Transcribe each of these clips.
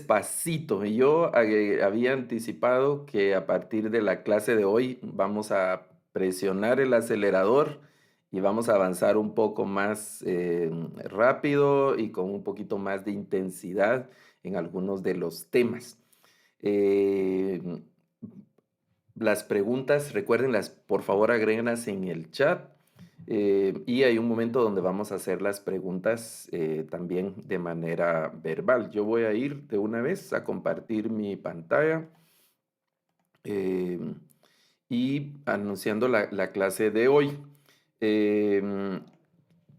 despacito. Y yo había anticipado que a partir de la clase de hoy vamos a presionar el acelerador y vamos a avanzar un poco más rápido y con un poquito más de intensidad en algunos de los temas. Eh, las preguntas, recuérdenlas, por favor, agréguenlas en el chat. Y hay un momento donde vamos a hacer las preguntas también de manera verbal. Yo voy a ir de una vez a compartir mi pantalla eh, y anunciando la clase de hoy. Em,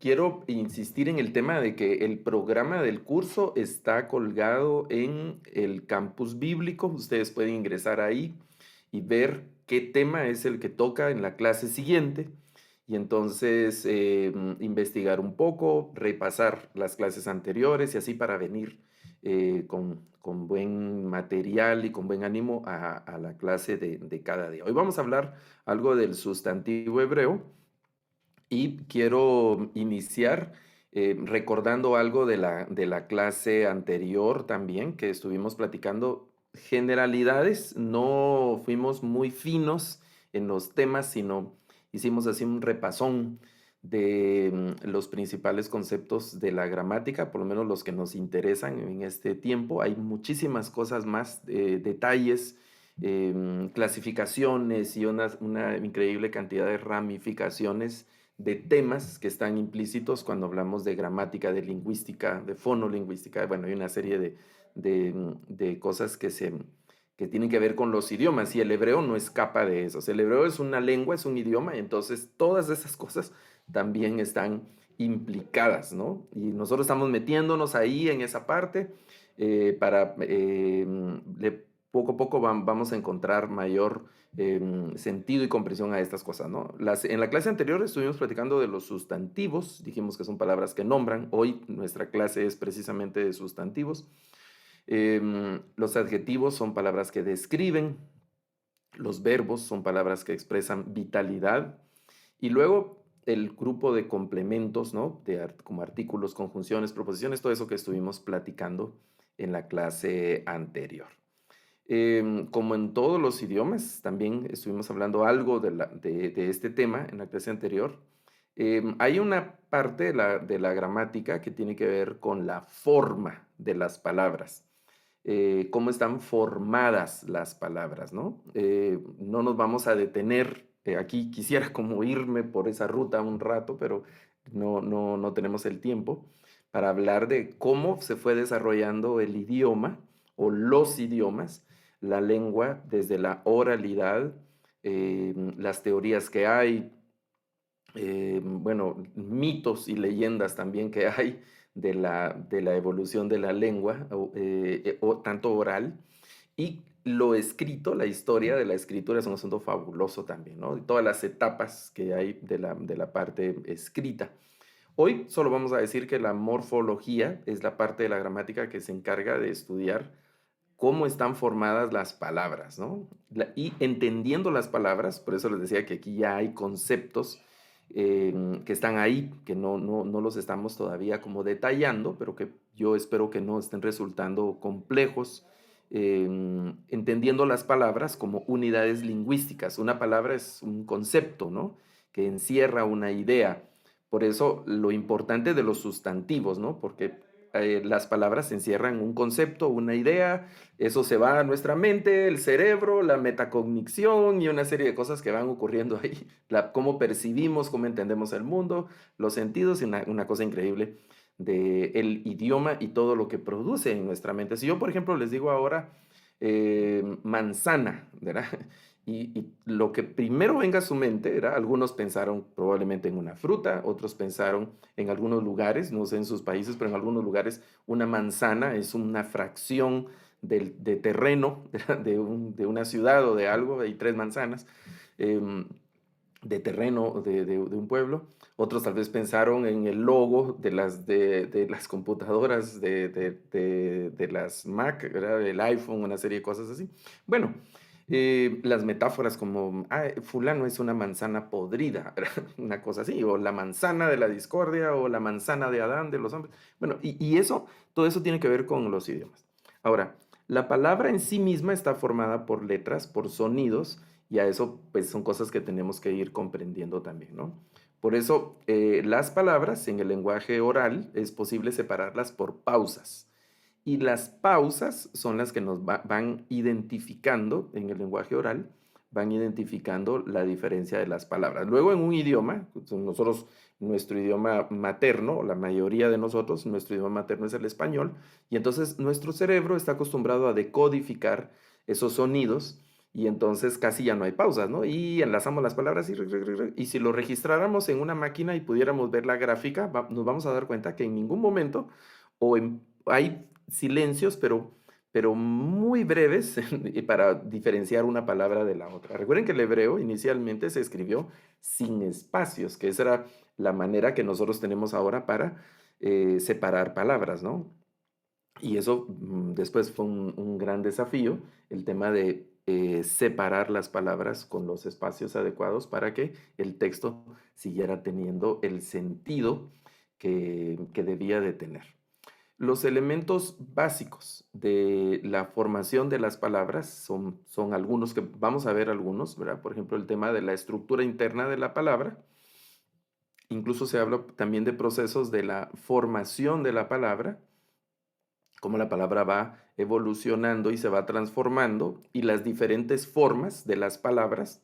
Quiero insistir en el tema de que el programa del curso está colgado en el campus bíblico. Ustedes pueden ingresar ahí y ver qué tema es el que toca en la clase siguiente y entonces investigar un poco, repasar las clases anteriores y así para venir con buen material y con buen ánimo a la clase de cada día. Hoy vamos a hablar algo del sustantivo hebreo y quiero iniciar recordando algo de la clase anterior también, que estuvimos platicando generalidades, no fuimos muy finos en los temas, sino hicimos así un repasón de los principales conceptos de la gramática, por lo menos los que nos interesan en este tiempo. Hay muchísimas cosas más, detalles, clasificaciones y una increíble cantidad de ramificaciones de temas que están implícitos cuando hablamos de gramática, de lingüística, de fonolingüística. Bueno, hay una serie de cosas que tienen que ver con los idiomas y el hebreo no escapa de eso. O sea, el hebreo es una lengua, es un idioma, y entonces todas esas cosas también están implicadas, ¿no? Y nosotros estamos metiéndonos ahí en esa parte para poco a poco vamos a encontrar mayor sentido y comprensión a estas cosas, ¿no? En la clase anterior estuvimos platicando de los sustantivos, dijimos que son palabras que nombran, hoy nuestra clase es precisamente de sustantivos. Los adjetivos son palabras que describen, los verbos son palabras que expresan vitalidad y luego el grupo de complementos, ¿no? Como artículos, conjunciones, proposiciones, todo eso que estuvimos platicando en la clase anterior. Como en todos los idiomas, también estuvimos hablando algo de este tema en la clase anterior. Hay una parte de la gramática que tiene que ver con la forma de las palabras, cómo están formadas las palabras, ¿no? No nos vamos a detener. Aquí quisiera como irme por esa ruta un rato, pero no tenemos el tiempo para hablar de cómo se fue desarrollando el idioma o los idiomas, la lengua desde la oralidad, las teorías que hay, bueno, mitos y leyendas también que hay de la evolución de la lengua, tanto oral, y lo escrito, la historia de la escritura es un asunto fabuloso también, ¿no? Y todas las etapas que hay de la parte escrita. Hoy solo vamos a decir que la morfología es la parte de la gramática que se encarga de estudiar cómo están formadas las palabras, ¿no? Y entendiendo las palabras, por eso les decía que aquí ya hay conceptos que están ahí, que no los estamos todavía como detallando, pero que yo espero que no estén resultando complejos, entendiendo las palabras como unidades lingüísticas. Una palabra es un concepto, ¿no? Que encierra una idea. Por eso lo importante de los sustantivos, ¿no? Porque las palabras encierran un concepto, una idea, eso se va a nuestra mente, el cerebro, la metacognición y una serie de cosas que van ocurriendo ahí, cómo percibimos, cómo entendemos el mundo, los sentidos y una cosa increíble del idioma y todo lo que produce en nuestra mente. Si yo, por ejemplo, les digo ahora manzana, ¿verdad? Y lo que primero venga a su mente era, algunos pensaron probablemente en una fruta, otros pensaron en algunos lugares, no sé en sus países, pero en algunos lugares una manzana es una fracción de terreno de una ciudad o de algo, hay 3 manzanas. De terreno de un pueblo. Otros tal vez pensaron en el logo de las computadoras de las Mac, ¿verdad? El iPhone, una serie de cosas así. Bueno, las metáforas como, fulano es una manzana podrida, ¿verdad? Una cosa así, o la manzana de la discordia, o la manzana de Adán, de los hombres. Bueno, y todo eso tiene que ver con los idiomas. Ahora, la palabra en sí misma está formada por letras, por sonidos, y a eso pues son cosas que tenemos que ir comprendiendo también, ¿no? Por eso las palabras en el lenguaje oral es posible separarlas por pausas. Y las pausas son las que nos van identificando en el lenguaje oral, van identificando la diferencia de las palabras. Luego en un idioma, nosotros, nuestro idioma materno, la mayoría de nosotros, nuestro idioma materno es el español, y entonces nuestro cerebro está acostumbrado a decodificar esos sonidos y entonces casi ya no hay pausas, ¿no? Y enlazamos las palabras y si lo registráramos en una máquina y pudiéramos ver la gráfica, nos vamos a dar cuenta que en ningún momento hay silencios, pero muy breves para diferenciar una palabra de la otra. Recuerden que el hebreo inicialmente se escribió sin espacios, que esa era la manera que nosotros tenemos ahora para separar palabras, ¿no? Y eso después fue un gran desafío, el tema de separar las palabras con los espacios adecuados para que el texto siguiera teniendo el sentido que debía de tener. Los elementos básicos de la formación de las palabras son algunos que vamos a ver algunos, ¿verdad? Por ejemplo, el tema de la estructura interna de la palabra. Incluso se habla también de procesos de la formación de la palabra, cómo la palabra va evolucionando y se va transformando, y las diferentes formas de las palabras,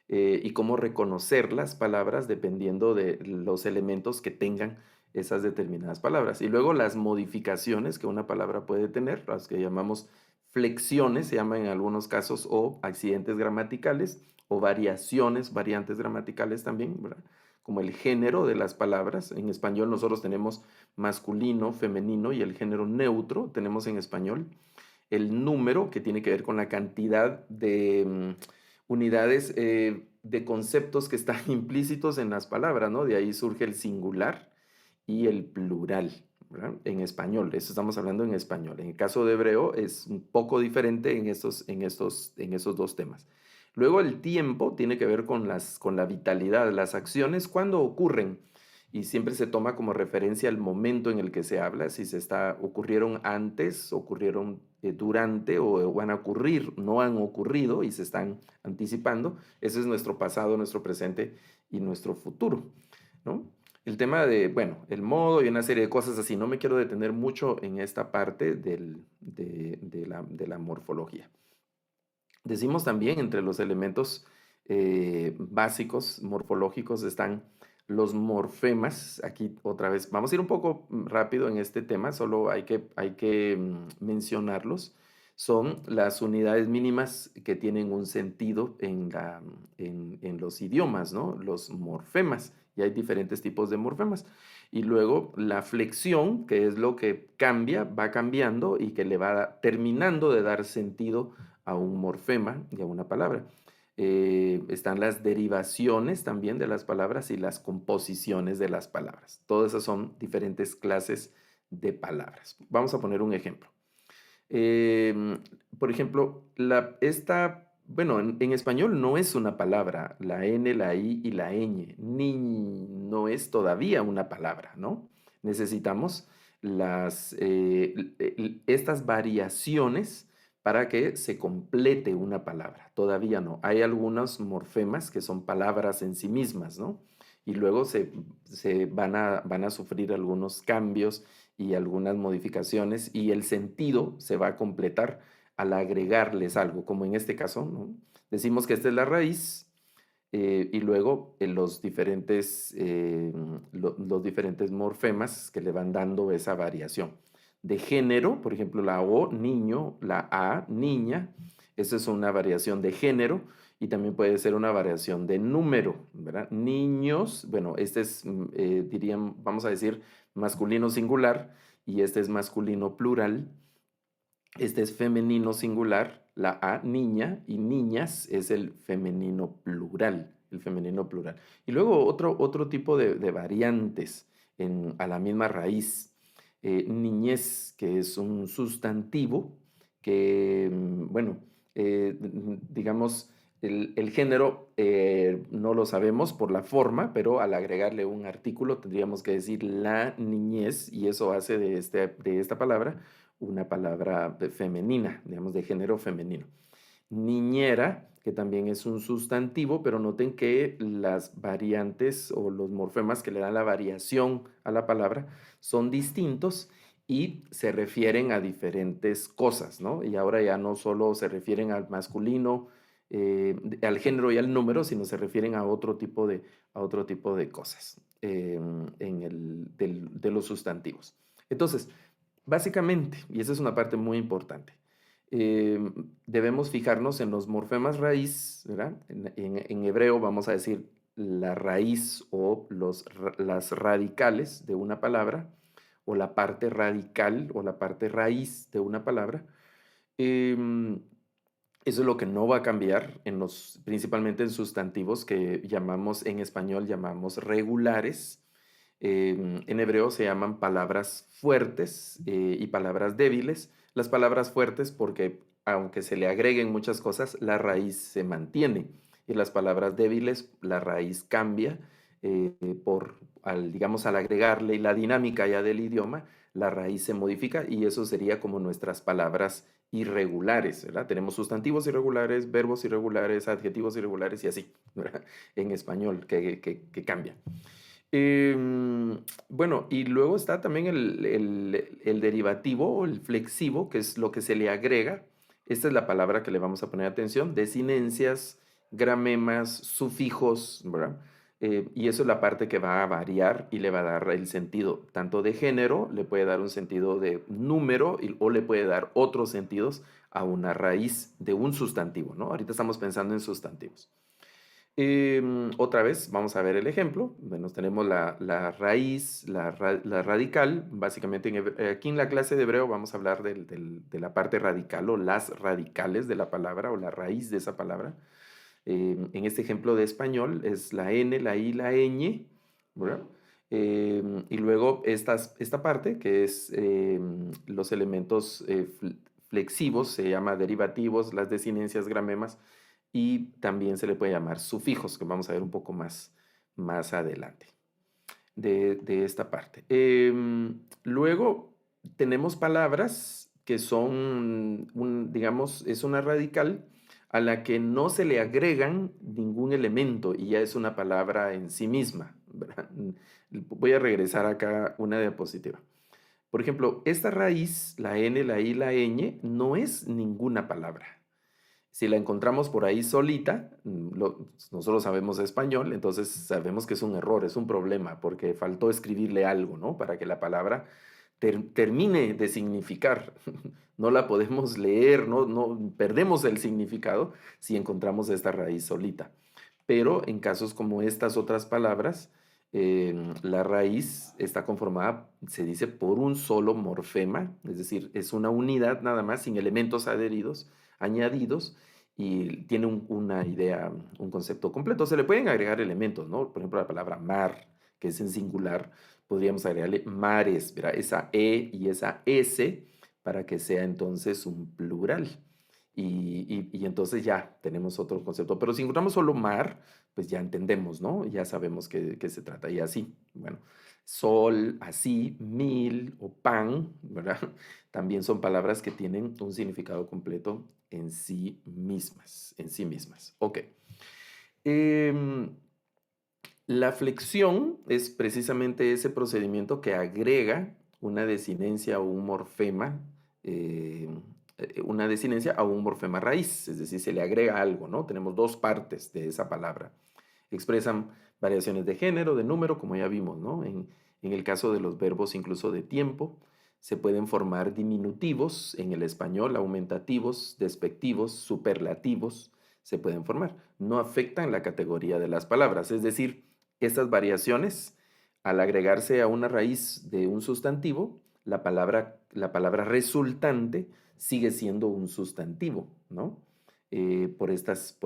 y cómo reconocer las palabras dependiendo de los elementos que tengan esas determinadas palabras. Y luego las modificaciones que una palabra puede tener, las que llamamos flexiones, se llaman en algunos casos, o accidentes gramaticales, o variantes gramaticales también, ¿verdad? Como el género de las palabras. En español nosotros tenemos masculino, femenino y el género neutro tenemos en español. El número, que tiene que ver con la cantidad de unidades de conceptos que están implícitos en las palabras, ¿no? De ahí surge el singular y el plural, ¿verdad? En español, eso estamos hablando en español. En el caso de hebreo es un poco diferente en esos dos temas. Luego el tiempo tiene que ver con la vitalidad, las acciones cuando ocurren y siempre se toma como referencia el momento en el que se habla, si ocurrieron antes, ocurrieron durante o van a ocurrir, no han ocurrido y se están anticipando. Ese es nuestro pasado, nuestro presente y nuestro futuro, ¿no? El tema de, bueno, el modo y una serie de cosas así. No me quiero detener mucho en esta parte de la morfología. Decimos también entre los elementos básicos morfológicos están los morfemas. Aquí otra vez, vamos a ir un poco rápido en este tema, solo hay que mencionarlos. Son las unidades mínimas que tienen un sentido en los idiomas, ¿no? Los morfemas. Y hay diferentes tipos de morfemas. Y luego la flexión, que es lo que cambia, va cambiando y que le va terminando de dar sentido a un morfema y a una palabra. Están las derivaciones también de las palabras y las composiciones de las palabras. Todas esas son diferentes clases de palabras. Vamos a poner un ejemplo. Por ejemplo, bueno, en español no es una palabra, la N, la I y la ñ. Ni no es todavía una palabra, ¿no? Necesitamos estas variaciones para que se complete una palabra. Todavía no. Hay algunos morfemas que son palabras en sí mismas, ¿no? Y luego se van a sufrir algunos cambios y algunas modificaciones y el sentido se va a completar al agregarles algo, como en este caso, ¿no? Decimos que esta es la raíz y luego los diferentes morfemas que le van dando esa variación. De género, por ejemplo, la O, niño, la A, niña, esa es una variación de género y también puede ser una variación de número, ¿verdad? Niños, bueno, este es, vamos a decir, masculino singular y este es masculino plural. Este es femenino singular, la A, niña, y niñas es el femenino plural, el femenino plural. Y luego otro tipo de variantes a la misma raíz. Niñez, que es un sustantivo que, bueno, digamos, el género no lo sabemos por la forma, pero al agregarle un artículo tendríamos que decir la niñez, y eso hace de esta palabra una palabra femenina, digamos, de género femenino. Niñera, que también es un sustantivo, pero noten que las variantes o los morfemas que le dan la variación a la palabra son distintos y se refieren a diferentes cosas, ¿no? Y ahora ya no solo se refieren al masculino, al género y al número, sino se refieren a otro tipo de cosas de los sustantivos. Entonces, básicamente, y esa es una parte muy importante, eh, debemos fijarnos en los morfemas raíz, ¿verdad? En hebreo vamos a decir la raíz o las radicales de una palabra, o la parte radical o la parte raíz de una palabra. Em, Eso es lo que no va a cambiar principalmente en sustantivos que llamamos, en español llamamos regulares. En hebreo se llaman palabras fuertes y palabras débiles. Las palabras fuertes porque aunque se le agreguen muchas cosas, la raíz se mantiene. Y las palabras débiles, la raíz cambia digamos, al agregarle la dinámica ya del idioma, la raíz se modifica y eso sería como nuestras palabras irregulares, ¿verdad? Tenemos sustantivos irregulares, verbos irregulares, adjetivos irregulares y así, ¿verdad? En español, que cambia. Bueno, y luego está también el derivativo o el flexivo, que es lo que se le agrega. Esta es la palabra que le vamos a poner atención, desinencias, gramemas, sufijos, ¿verdad? Y eso es la parte que va a variar y le va a dar el sentido tanto de género, le puede dar un sentido de número o le puede dar otros sentidos a una raíz de un sustantivo, ¿no? Ahorita estamos pensando en sustantivos. Otra vez, vamos a ver el ejemplo. Bueno, tenemos la raíz, la radical. Básicamente, aquí en la clase de hebreo vamos a hablar de la parte radical o las radicales de la palabra o la raíz de esa palabra. En este ejemplo de español es la N, la I, la ñ, ¿verdad? Y luego esta parte, que es los elementos flexivos, se llama derivativos, las desinencias, gramemas, y también se le puede llamar sufijos, que vamos a ver un poco más adelante de esta parte. Luego tenemos palabras que son, digamos, es una radical a la que no se le agregan ningún elemento y ya es una palabra en sí misma, ¿verdad? Voy a regresar acá una diapositiva. Por ejemplo, esta raíz, la N, la I, la ñ, no es ninguna palabra. Si la encontramos por ahí solita, nosotros sabemos español, entonces sabemos que es un error, es un problema, porque faltó escribirle algo, ¿no? Para que la palabra termine de significar. No la podemos leer, no perdemos el significado si encontramos esta raíz solita. Pero en casos como estas otras palabras, la raíz está conformada, se dice, por un solo morfema, es decir, es una unidad nada más, sin elementos adheridos, añadidos, y tiene una idea, un concepto completo. Se le pueden agregar elementos, ¿no? Por ejemplo, la palabra mar, que es en singular, podríamos agregarle mares, ¿verdad? Esa E y esa S para que sea entonces un plural. Y entonces ya tenemos otro concepto. Pero si encontramos solo mar, pues ya entendemos, ¿no? Ya sabemos qué se trata. Y así, bueno, sol, así, mil o pan, ¿verdad? También son palabras que tienen un significado completo en sí mismas, en sí mismas. Ok. Em, la flexión es precisamente ese procedimiento que agrega una desinencia o un morfema, eh, una desinencia a un morfema raíz, es decir, se le agrega algo, ¿no? Tenemos dos partes de esa palabra. Expresan variaciones de género, de número, como ya vimos, ¿no? En el caso de los verbos incluso de tiempo, se pueden formar diminutivos en el español, aumentativos, despectivos, superlativos, se pueden formar. No afectan la categoría de las palabras, es decir, estas variaciones, al agregarse a una raíz de un sustantivo, la palabra resultante sigue siendo un sustantivo, ¿no? Por estas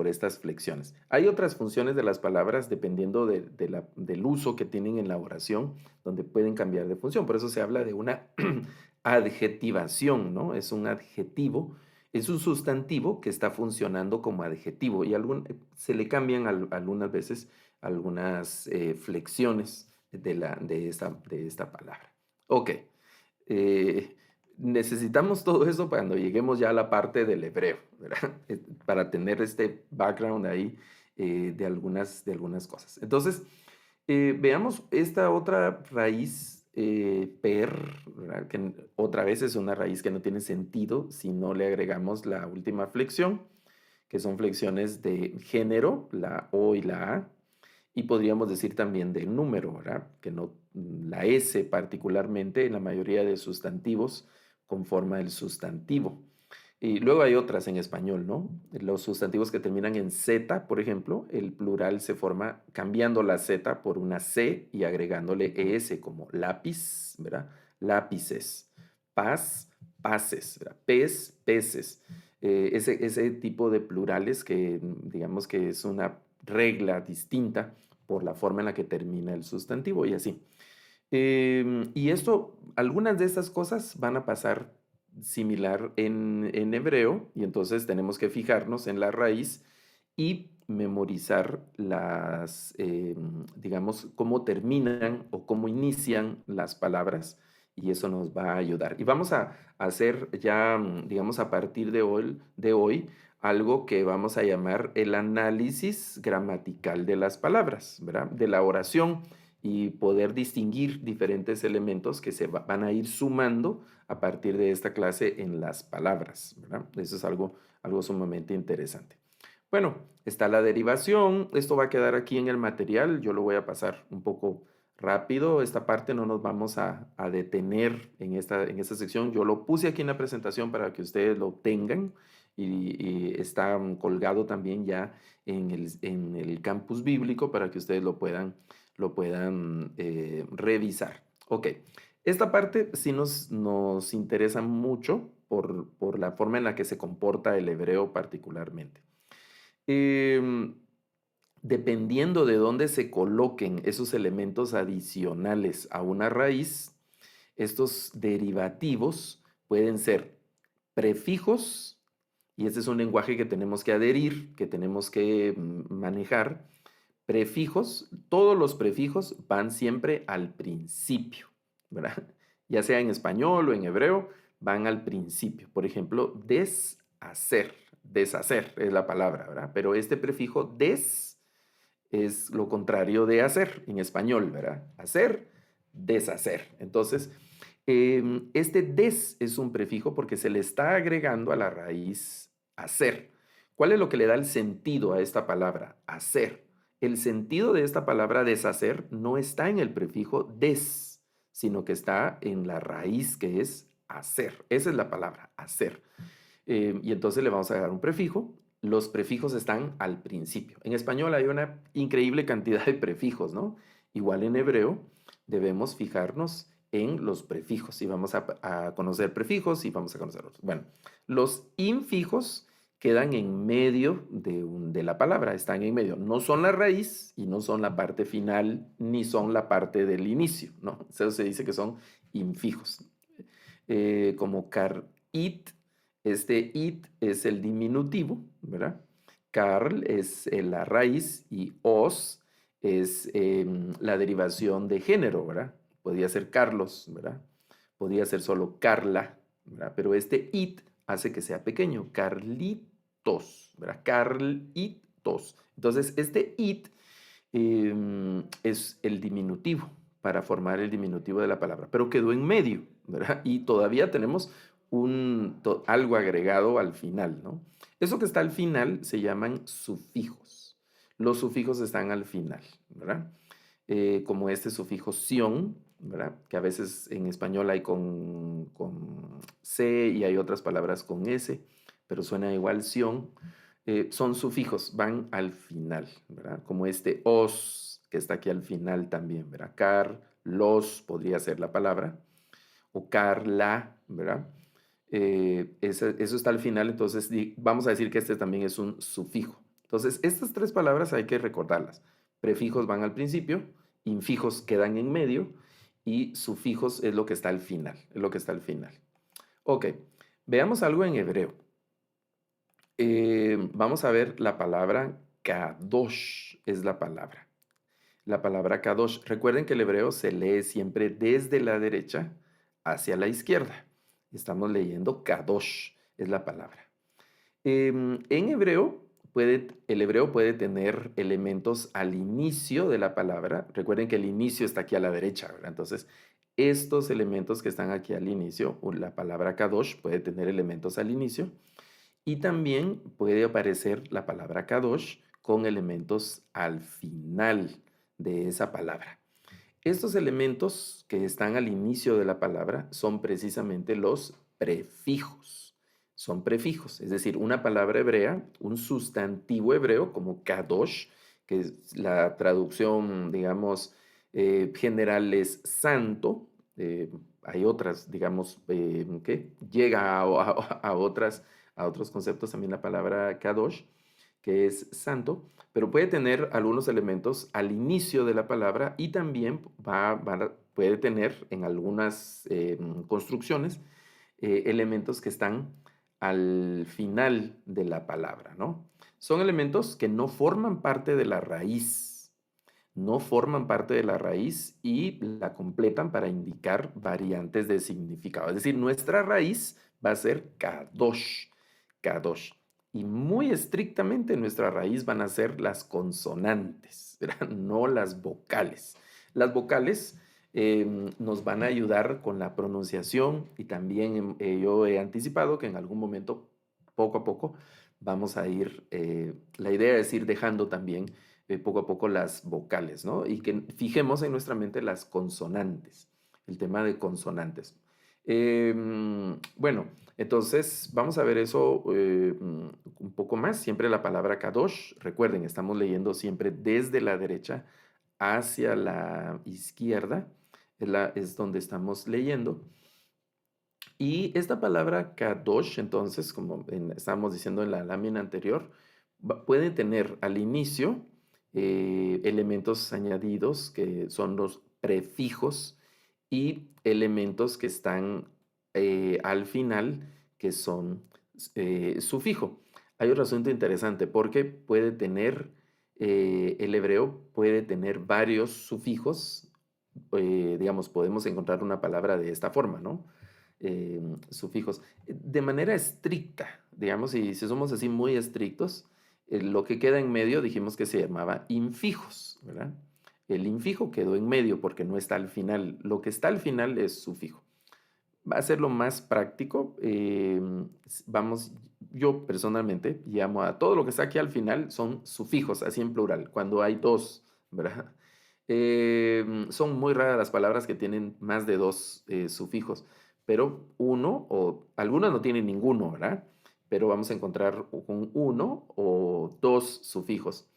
flexiones. Hay otras funciones de las palabras dependiendo del uso que tienen en la oración, donde pueden cambiar de función. Por eso se habla de una adjetivación, ¿no? Es un adjetivo, es un sustantivo que está funcionando como adjetivo y se le cambian algunas veces algunas flexiones de esta palabra. Ok. necesitamos todo eso cuando lleguemos ya a la parte del hebreo, ¿verdad? Para tener este background ahí de algunas cosas. Entonces, veamos esta otra raíz, per, ¿verdad? Otra vez es una raíz que no tiene sentido si no le agregamos la última flexión, que son flexiones de género, la O y la A, y podríamos decir también del número, ¿verdad? Que no, la S particularmente en la mayoría de sustantivos conforma el sustantivo. Y luego hay otras en español, ¿no? Los sustantivos que terminan en Z, por ejemplo, el plural se forma cambiando la Z por una C y agregándole ES como lápiz, ¿verdad? Lápices, paz, paces, ¿verdad? Pez, peces. Ese tipo de plurales que digamos que es una regla distinta por la forma en la que termina el sustantivo y así. Y esto, algunas de estas cosas van a pasar similar en hebreo, y entonces tenemos que fijarnos en la raíz y memorizar digamos, cómo terminan o cómo inician las palabras, y eso nos va a ayudar. Y vamos a hacer ya, digamos, a partir de hoy, algo que vamos a llamar el análisis gramatical de las palabras, ¿verdad? De la oración y poder distinguir diferentes elementos que van a ir sumando a partir de esta clase en las palabras, ¿verdad? Eso es algo sumamente interesante. Bueno, está la derivación. Esto va a quedar aquí en el material. Yo lo voy a pasar un poco rápido. Esta parte no nos vamos a detener en esta sección. Yo lo puse aquí en la presentación para que ustedes lo tengan y está colgado también ya en el campus bíblico para que ustedes lo puedan revisar. Ok, esta parte sí nos interesa mucho por la forma en la que se comporta el hebreo particularmente. Em, Dependiendo de dónde se coloquen esos elementos adicionales a una raíz, estos derivativos pueden ser prefijos, y este es un lenguaje que tenemos que adherir, que tenemos que manejar. Prefijos, todos los prefijos van siempre al principio, ¿verdad? Ya sea en español o en hebreo, van al principio. Por ejemplo, deshacer, deshacer es la palabra, ¿verdad? Pero este prefijo des es lo contrario de hacer en español, ¿verdad? Hacer, deshacer. Entonces, este des es un prefijo porque se le está agregando a la raíz hacer. ¿Cuál es lo que le da el sentido a esta palabra? Hacer. El sentido de esta palabra deshacer no está en el prefijo des, sino que está en la raíz que es hacer. Esa es la palabra, hacer. Y entonces le vamos a dar un prefijo. Los prefijos están al principio. En español hay una increíble cantidad de prefijos, ¿no? Igual en hebreo debemos fijarnos en los prefijos y vamos a conocer prefijos y vamos a conocer otros. Bueno, los infijos quedan en medio de la palabra, están en medio. No son la raíz y no son la parte final ni son la parte del inicio, ¿no? Eso se dice que son infijos. Como it, este it es el diminutivo, ¿verdad? Carl es la raíz y os es la derivación de género, ¿verdad? Podría ser Carlos, ¿verdad? Podría ser solo Carla, ¿verdad? Pero este it hace que sea pequeño, Carlitos, ¿verdad? Carlitos. Entonces, este it es el diminutivo para formar el diminutivo de la palabra, pero quedó en medio, ¿verdad? Y todavía tenemos algo agregado al final, ¿no? Eso que está al final se llaman sufijos. Los sufijos están al final, ¿verdad? Como este sufijo sion, ¿verdad? Que a veces en español hay con C y hay otras palabras con S, pero suena igual sion. Son sufijos, van al final, ¿verdad? Como este os, que está aquí al final también, ¿verdad? Los podría ser la palabra, o Carla, ¿verdad? Eso está al final, entonces vamos a decir que este también es un sufijo. Entonces, estas tres palabras hay que recordarlas. Prefijos van al principio, infijos quedan en medio y sufijos es lo que está al final, es lo que está al final. Ok, veamos algo en hebreo. Vamos a ver la palabra kadosh, es la palabra. La palabra kadosh. Recuerden que el hebreo se lee siempre desde la derecha hacia la izquierda. Estamos leyendo kadosh, es la palabra. En hebreo, el hebreo puede tener elementos al inicio de la palabra. Recuerden que el inicio está aquí a la derecha, ¿verdad? Entonces, estos elementos que están aquí al inicio, o la palabra kadosh puede tener elementos al inicio. Y también puede aparecer la palabra kadosh con elementos al final de esa palabra. Estos elementos que están al inicio de la palabra son precisamente los prefijos. Son prefijos, es decir, una palabra hebrea, un sustantivo hebreo como kadosh, que es la traducción, digamos, general es santo. Hay otras, digamos, que llega a otros conceptos también la palabra kadosh, que es santo, pero puede tener algunos elementos al inicio de la palabra y también puede tener en algunas construcciones elementos que están al final de la palabra, ¿no? Son elementos que no forman parte de la raíz, no forman parte de la raíz y la completan para indicar variantes de significado. Es decir, nuestra raíz va a ser kadosh, kadosh. Y muy estrictamente nuestra raíz van a ser las consonantes, ¿verdad? No las vocales. Las vocales nos van a ayudar con la pronunciación y también yo he anticipado que en algún momento, poco a poco, vamos a ir, la idea es ir dejando también poco a poco las vocales, ¿no? Y que fijemos en nuestra mente las consonantes, el tema de consonantes. Bueno, entonces vamos a ver eso un poco más. Siempre la palabra kadosh, recuerden, estamos leyendo siempre desde la derecha hacia la izquierda, es donde estamos leyendo. Y esta palabra kadosh, entonces, como estábamos diciendo en la lámina anterior, puede tener al inicio elementos añadidos que son los prefijos y elementos que están al final que son sufijo. Hay otro asunto interesante porque puede tener, el hebreo puede tener varios sufijos. Digamos, podemos encontrar una palabra de esta forma, ¿no? Sufijos. De manera estricta, digamos, y si somos así muy estrictos, lo que queda en medio dijimos que se llamaba infijos, ¿verdad? El infijo quedó en medio porque no está al final. Lo que está al final es sufijo. Va a ser lo más práctico. Vamos, yo personalmente llamo a todo lo que está aquí al final son sufijos, así en plural, cuando hay dos, ¿verdad? Son muy raras las palabras que tienen más de dos sufijos, pero uno o algunas no tienen ninguno, ¿verdad? Pero vamos a encontrar un uno o dos sufijos.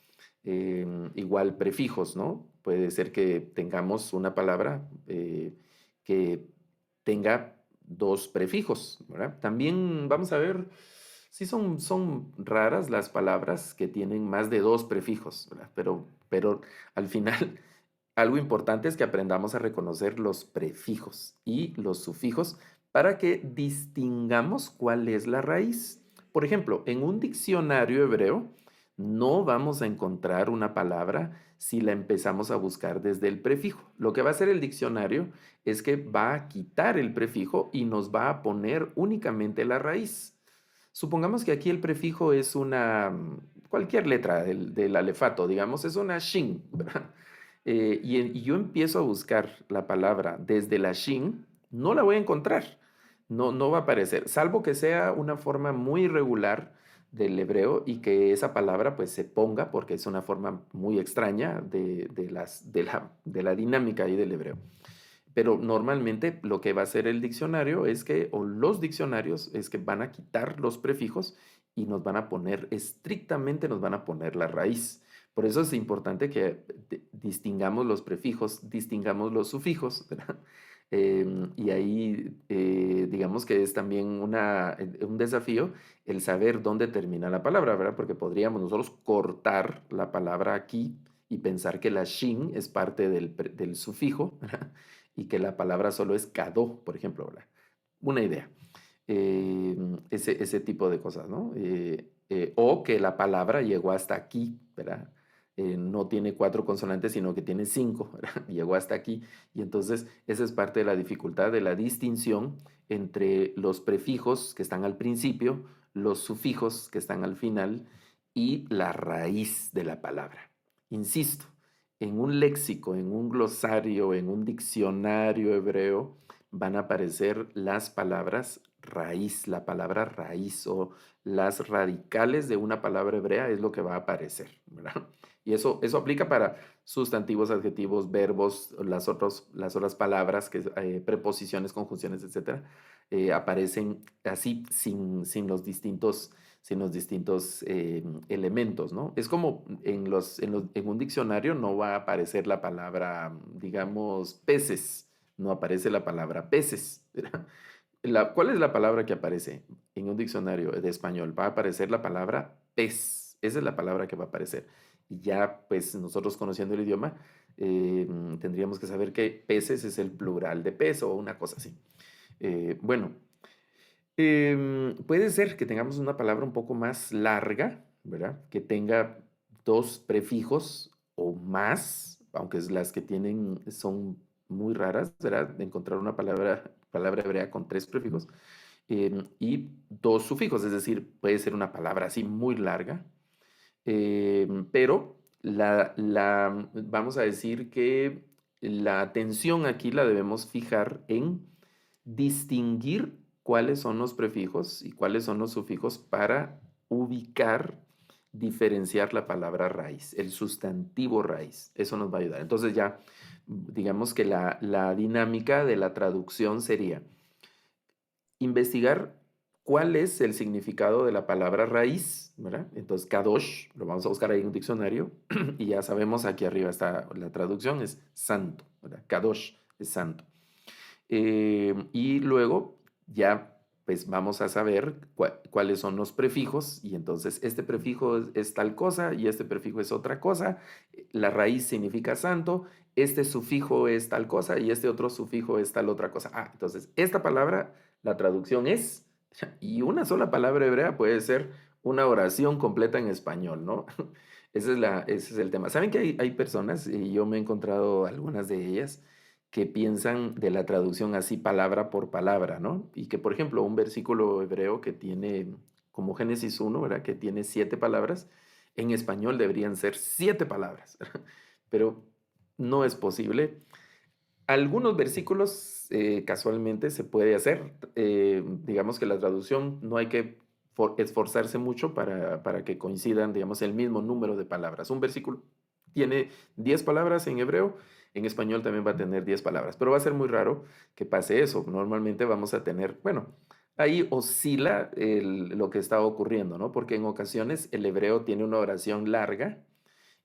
Igual prefijos, ¿no? Puede ser que tengamos una palabra que tenga dos prefijos, ¿verdad? También vamos a ver si son raras las palabras que tienen más de dos prefijos, ¿verdad? Pero al final algo importante es que aprendamos a reconocer los prefijos y los sufijos para que distingamos cuál es la raíz. Por ejemplo, en un diccionario hebreo no vamos a encontrar una palabra si la empezamos a buscar desde el prefijo. Lo que va a hacer el diccionario es que va a quitar el prefijo y nos va a poner únicamente la raíz. Supongamos que aquí el prefijo es cualquier letra del alefato, digamos, es una shin, ¿verdad? Y yo empiezo a buscar la palabra desde la shin, no la voy a encontrar, no va a aparecer, salvo que sea una forma muy irregular del hebreo y que esa palabra pues se ponga, porque es una forma muy extraña de la dinámica ahí del hebreo. Pero normalmente lo que va a hacer el diccionario es que, o los diccionarios, es que van a quitar los prefijos y nos van a poner, estrictamente nos van a poner la raíz. Por eso es importante que distingamos los prefijos, distingamos los sufijos, ¿verdad? Y ahí, digamos que es también un desafío el saber dónde termina la palabra, ¿verdad? Porque podríamos nosotros cortar la palabra aquí y pensar que la shin es parte del sufijo, ¿verdad? Y que la palabra solo es kado, por ejemplo, ¿verdad? Una idea. Ese tipo de cosas, ¿no? O que la palabra llegó hasta aquí, ¿verdad? no tiene 4 consonantes, sino que tiene 5, ¿verdad? Llegó hasta aquí. Y entonces esa es parte de la dificultad de la distinción entre los prefijos que están al principio, los sufijos que están al final y la raíz de la palabra. Insisto, en un léxico, en un glosario, en un diccionario hebreo, van a aparecer las palabras raíz, la palabra raíz o las radicales de una palabra hebrea es lo que va a aparecer, ¿verdad? Y eso aplica para sustantivos, adjetivos, verbos, las otras palabras, preposiciones, conjunciones, etcétera, aparecen así sin los distintos elementos, ¿no? Es como en un diccionario no va a aparecer la palabra, digamos, peces, no aparece la palabra peces, ¿verdad? ¿Cuál es la palabra que aparece en un diccionario de español? Va a aparecer la palabra pez. Esa es la palabra que va a aparecer. Y ya, pues nosotros conociendo el idioma, tendríamos que saber que peces es el plural de pez o una cosa así. Bueno, puede ser que tengamos una palabra un poco más larga, ¿verdad? Que tenga dos prefijos o más, aunque las que tienen son muy raras, ¿verdad? De encontrar una palabra hebrea con tres prefijos y dos sufijos, es decir, puede ser una palabra así muy larga, pero vamos a decir que la atención aquí la debemos fijar en distinguir cuáles son los prefijos y cuáles son los sufijos para ubicar, diferenciar la palabra raíz, el sustantivo raíz. Eso nos va a ayudar. Entonces ya, digamos que la dinámica de la traducción sería investigar cuál es el significado de la palabra raíz, ¿verdad? Entonces, kadosh, lo vamos a buscar ahí en un diccionario y ya sabemos, aquí arriba está la traducción, es santo, ¿verdad? Kadosh es santo. Y luego ya pues vamos a saber cuáles son los prefijos y entonces este prefijo es tal cosa y este prefijo es otra cosa, la raíz significa santo, este sufijo es tal cosa y este otro sufijo es tal otra cosa. Ah, entonces esta palabra, la traducción es, y una sola palabra hebrea puede ser una oración completa en español, ¿no? Ese es el tema. ¿Saben que hay personas, y yo me he encontrado algunas de ellas, que piensan de la traducción así palabra por palabra, ¿no? Y que, por ejemplo, un versículo hebreo que tiene, como Génesis 1, ¿verdad? Que tiene 7 palabras, en español deberían ser 7 palabras, pero no es posible. Algunos versículos casualmente se puede hacer, digamos que la traducción no hay que esforzarse mucho para que coincidan, digamos, el mismo número de palabras. Un versículo tiene 10 palabras en hebreo, en español también va a tener 10 palabras, pero va a ser muy raro que pase eso. Normalmente vamos a tener, bueno, ahí oscila lo que está ocurriendo, ¿no? Porque en ocasiones el hebreo tiene una oración larga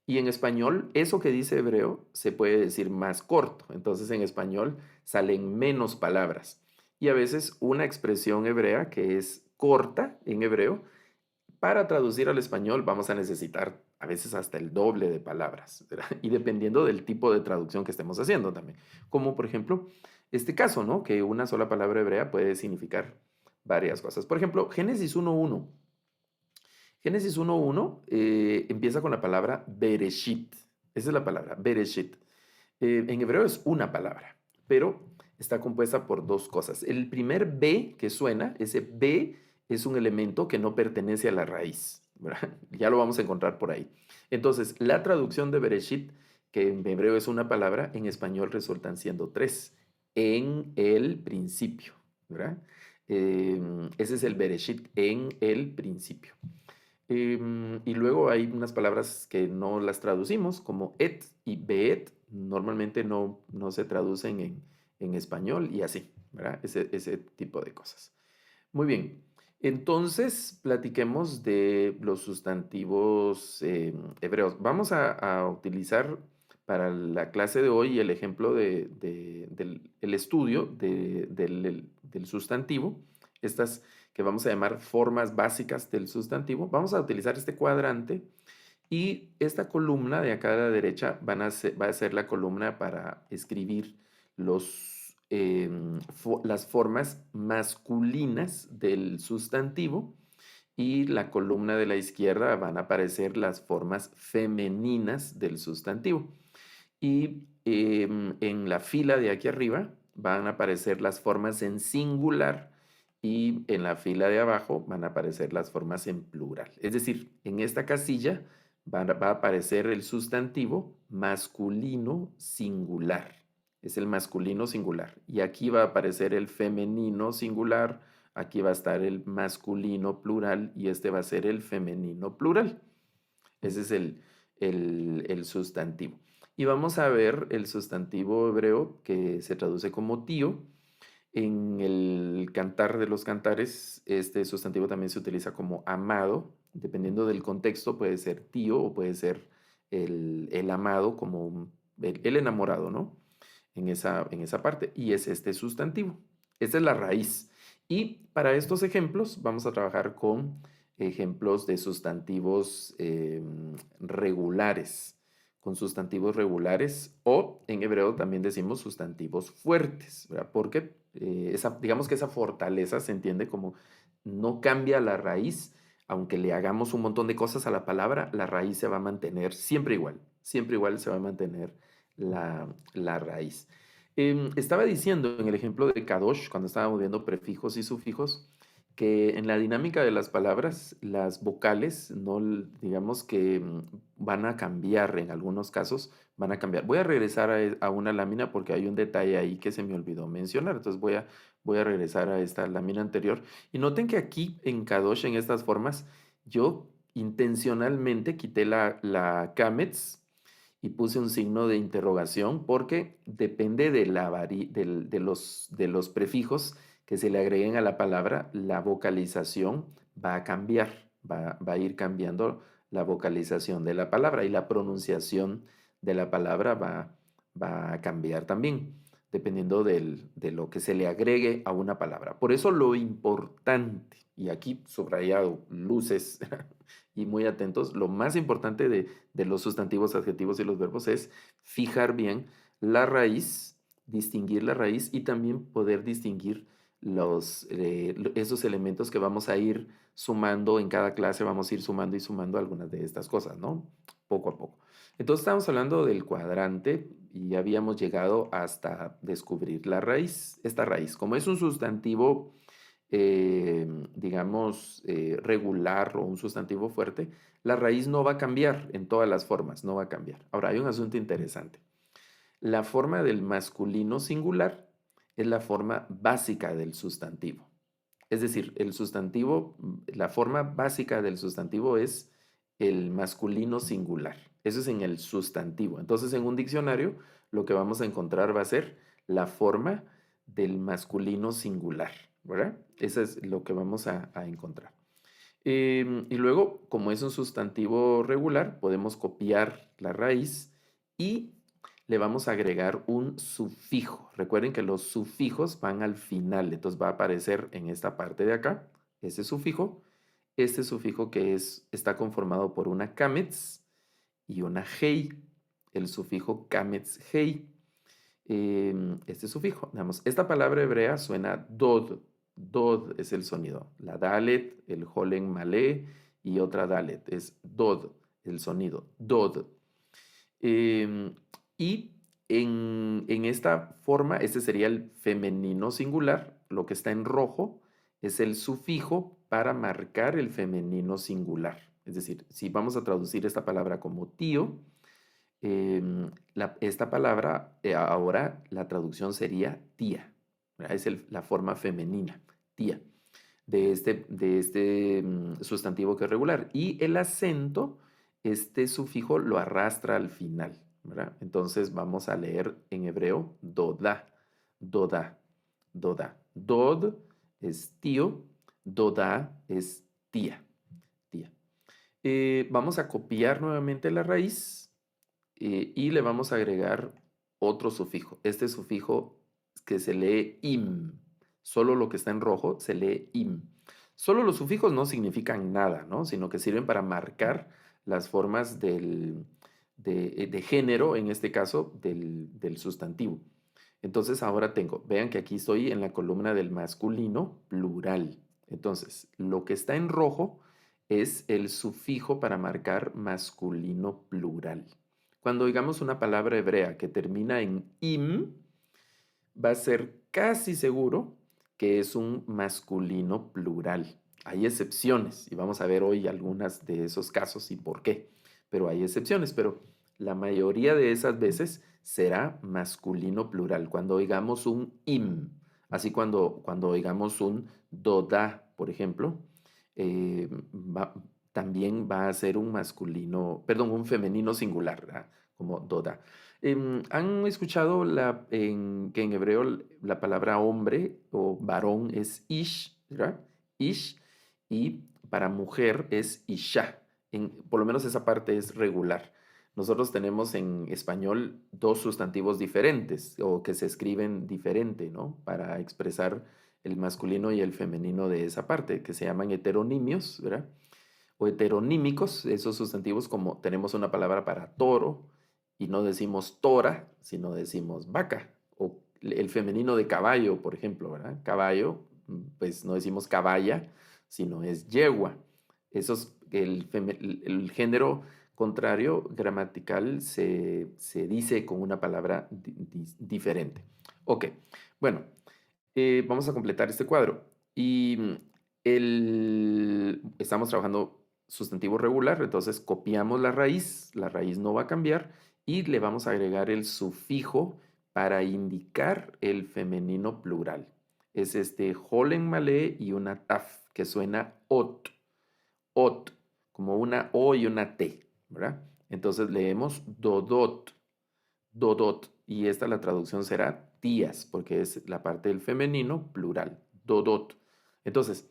y en español, eso que dice hebreo se puede decir más corto. Entonces en español salen menos palabras. Y a veces una expresión hebrea que es corta en hebreo, para traducir al español vamos a necesitar a veces hasta el doble de palabras, ¿verdad? Y dependiendo del tipo de traducción que estemos haciendo también. Como por ejemplo este caso, ¿no? Que una sola palabra hebrea puede significar varias cosas. Por ejemplo, Génesis 1.1. Génesis 1.1 empieza con la palabra Bereshit. Esa es la palabra, Bereshit. En hebreo es una palabra, pero está compuesta por dos cosas. El primer B que suena, ese B es un elemento que no pertenece a la raíz, ¿verdad? Ya lo vamos a encontrar por ahí. Entonces, la traducción de Bereshit, que en hebreo es una palabra, en español resultan siendo tres. En el principio, ¿verdad? Ese es el Bereshit, en el principio. Y luego hay unas palabras que no las traducimos, como et y beet, normalmente no se traducen en español y así, ¿verdad? Ese tipo de cosas. Muy bien, entonces platiquemos de los sustantivos hebreos. Vamos a utilizar para la clase de hoy el ejemplo del el estudio del sustantivo, estas que vamos a llamar formas básicas del sustantivo. Vamos a utilizar este cuadrante y esta columna de acá a la derecha va a ser la columna para escribir las formas masculinas del sustantivo y la columna de la izquierda van a aparecer las formas femeninas del sustantivo. Y en la fila de aquí arriba van a aparecer las formas en singular y en la fila de abajo van a aparecer las formas en plural. Es decir, en esta casilla va a aparecer el sustantivo masculino singular. Es el masculino singular. Y aquí va a aparecer el femenino singular, aquí va a estar el masculino plural y este va a ser el femenino plural. Ese es el sustantivo. Y vamos a ver el sustantivo hebreo que se traduce como tío. En el Cantar de los Cantares, este sustantivo también se utiliza como amado. Dependiendo del contexto, puede ser tío o puede ser el amado como el enamorado, ¿no? En esa parte. Y es este sustantivo. Esta es la raíz. Y para estos ejemplos vamos a trabajar con ejemplos de sustantivos regulares, con sustantivos regulares o en hebreo también decimos sustantivos fuertes, ¿verdad? Porque digamos que esa fortaleza se entiende como no cambia la raíz, aunque le hagamos un montón de cosas a la palabra, la raíz se va a mantener siempre igual se va a mantener la raíz. Estaba diciendo en el ejemplo de Kadosh, cuando estábamos viendo prefijos y sufijos, que en la dinámica de las palabras, las vocales, no, digamos que van a cambiar en algunos casos, van a cambiar. Voy a regresar a una lámina porque hay un detalle ahí que se me olvidó mencionar, entonces voy a regresar a esta lámina anterior. Y noten que aquí en Kadosh, en estas formas, yo intencionalmente quité la Kametz y puse un signo de interrogación porque depende de los prefijos que se le agreguen a la palabra, la vocalización va a cambiar, va a ir cambiando la vocalización de la palabra y la pronunciación de la palabra va a cambiar también, dependiendo de lo que se le agregue a una palabra. Por eso lo importante, y aquí subrayado, luces y muy atentos, lo más importante de los sustantivos, adjetivos y los verbos es fijar bien la raíz, distinguir la raíz y también poder distinguir esos elementos que vamos a ir sumando en cada clase, vamos a ir sumando y sumando algunas de estas cosas, ¿no? Poco a poco. Entonces estamos hablando del cuadrante y habíamos llegado hasta descubrir la raíz. Esta raíz, como es un sustantivo digamos, regular o un sustantivo fuerte, la raíz no va a cambiar en todas las formas, no va a cambiar. Ahora, hay un asunto interesante. La forma del masculino singular es la forma básica del sustantivo. Es decir, el sustantivo, la forma básica del sustantivo es el masculino singular. Eso es en el sustantivo. Entonces, en un diccionario, lo que vamos a encontrar va a ser la forma del masculino singular, ¿verdad? Eso es lo que vamos a encontrar. Y luego, como es un sustantivo regular, podemos copiar la raíz y le vamos a agregar un sufijo. Recuerden que los sufijos van al final, entonces va a aparecer en esta parte de acá, ese sufijo. Este sufijo que está conformado por una kametz y una hei, el sufijo kametz hei. Este sufijo, digamos, esta palabra hebrea suena dod. Dod es el sonido. La dalet, el holen malé y otra dalet es dod, el sonido. Dod. Em, y en esta forma, este sería el femenino singular. Lo que está en rojo es el sufijo para marcar el femenino singular. Es decir, si vamos a traducir esta palabra como tío, esta palabra, ahora la traducción sería tía. ¿Verdad? Es la forma femenina, tía, de este sustantivo que es regular. Y el acento, este sufijo lo arrastra al final. ¿Verdad? Entonces vamos a leer en hebreo doda, doda, doda. Dod es tío, doda es tía, tía. Vamos a copiar nuevamente la raíz y le vamos a agregar otro sufijo. Este sufijo que se lee im. Solo lo que está en rojo se lee im. Solo los sufijos no significan nada, ¿no? Sino que sirven para marcar las formas de género, en este caso, del sustantivo. Entonces ahora vean que aquí estoy en la columna del masculino plural. Entonces, lo que está en rojo es el sufijo para marcar masculino plural. Cuando digamos una palabra hebrea que termina en im, va a ser casi seguro que es un masculino plural. Hay excepciones y vamos a ver hoy algunas de esos casos y por qué, pero hay excepciones, pero la mayoría de esas veces será masculino plural. Cuando oigamos un im, así cuando oigamos un doda, por ejemplo, eh, va- también va a ser un masculino, perdón, un femenino singular, ¿verdad? Como doda. ¿Han escuchado que en hebreo la palabra hombre o varón es ish, ¿verdad? Ish, y para mujer es isha. Por lo menos esa parte es regular. Nosotros tenemos en español dos sustantivos diferentes o que se escriben diferente, ¿no? Para expresar el masculino y el femenino de esa parte, que se llaman heteronimios, ¿verdad? O heteronímicos, esos sustantivos como tenemos una palabra para toro y no decimos tora, sino decimos vaca, o el femenino de caballo, por ejemplo, ¿verdad? Caballo, pues no decimos caballa, sino es yegua. El género contrario gramatical se dice con una palabra diferente. Ok, bueno, vamos a completar este cuadro. Y estamos trabajando sustantivo regular, entonces copiamos la raíz no va a cambiar y le vamos a agregar el sufijo para indicar el femenino plural. Es este holen malé y una taf que suena ot, como una o y una t, ¿verdad? Entonces leemos dodot, dodot, y esta la traducción será tías, porque es la parte del femenino plural, dodot. Entonces,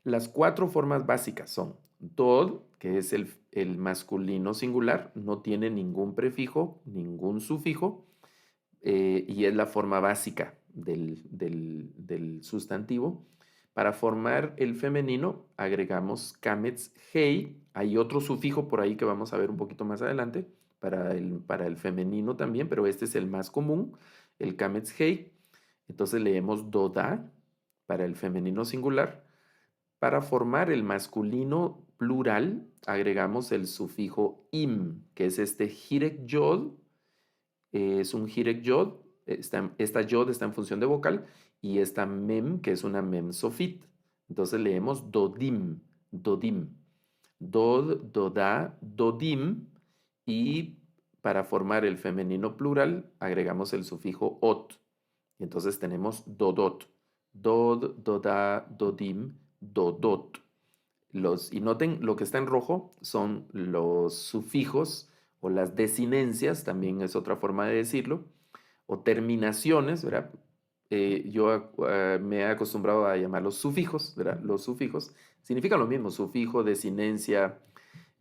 las cuatro formas básicas son dod, que es el masculino singular, no tiene ningún prefijo, ningún sufijo, y es la forma básica del sustantivo. Para formar el femenino agregamos kamets hei. Hay otro sufijo por ahí que vamos a ver un poquito más adelante para el femenino también, pero este es el más común, el kamets hei. Entonces leemos doda para el femenino singular. Para formar el masculino plural agregamos el sufijo im, que es este hirek yod, es un Hirek Yod. Esta Yod está en función de vocal y esta Mem, que es una Mem Sofit. Entonces leemos Dodim, Dodim. Dod, Doda, Dodim. Y para formar el femenino plural agregamos el sufijo ot. Y entonces tenemos Dodot. Dod, Doda, Dodim, Dodot. Y noten, lo que está en rojo son los sufijos o las desinencias, también es otra forma de decirlo, o terminaciones, ¿verdad? Yo me he acostumbrado a llamarlos sufijos, ¿verdad? Los sufijos significan lo mismo, sufijo, desinencia,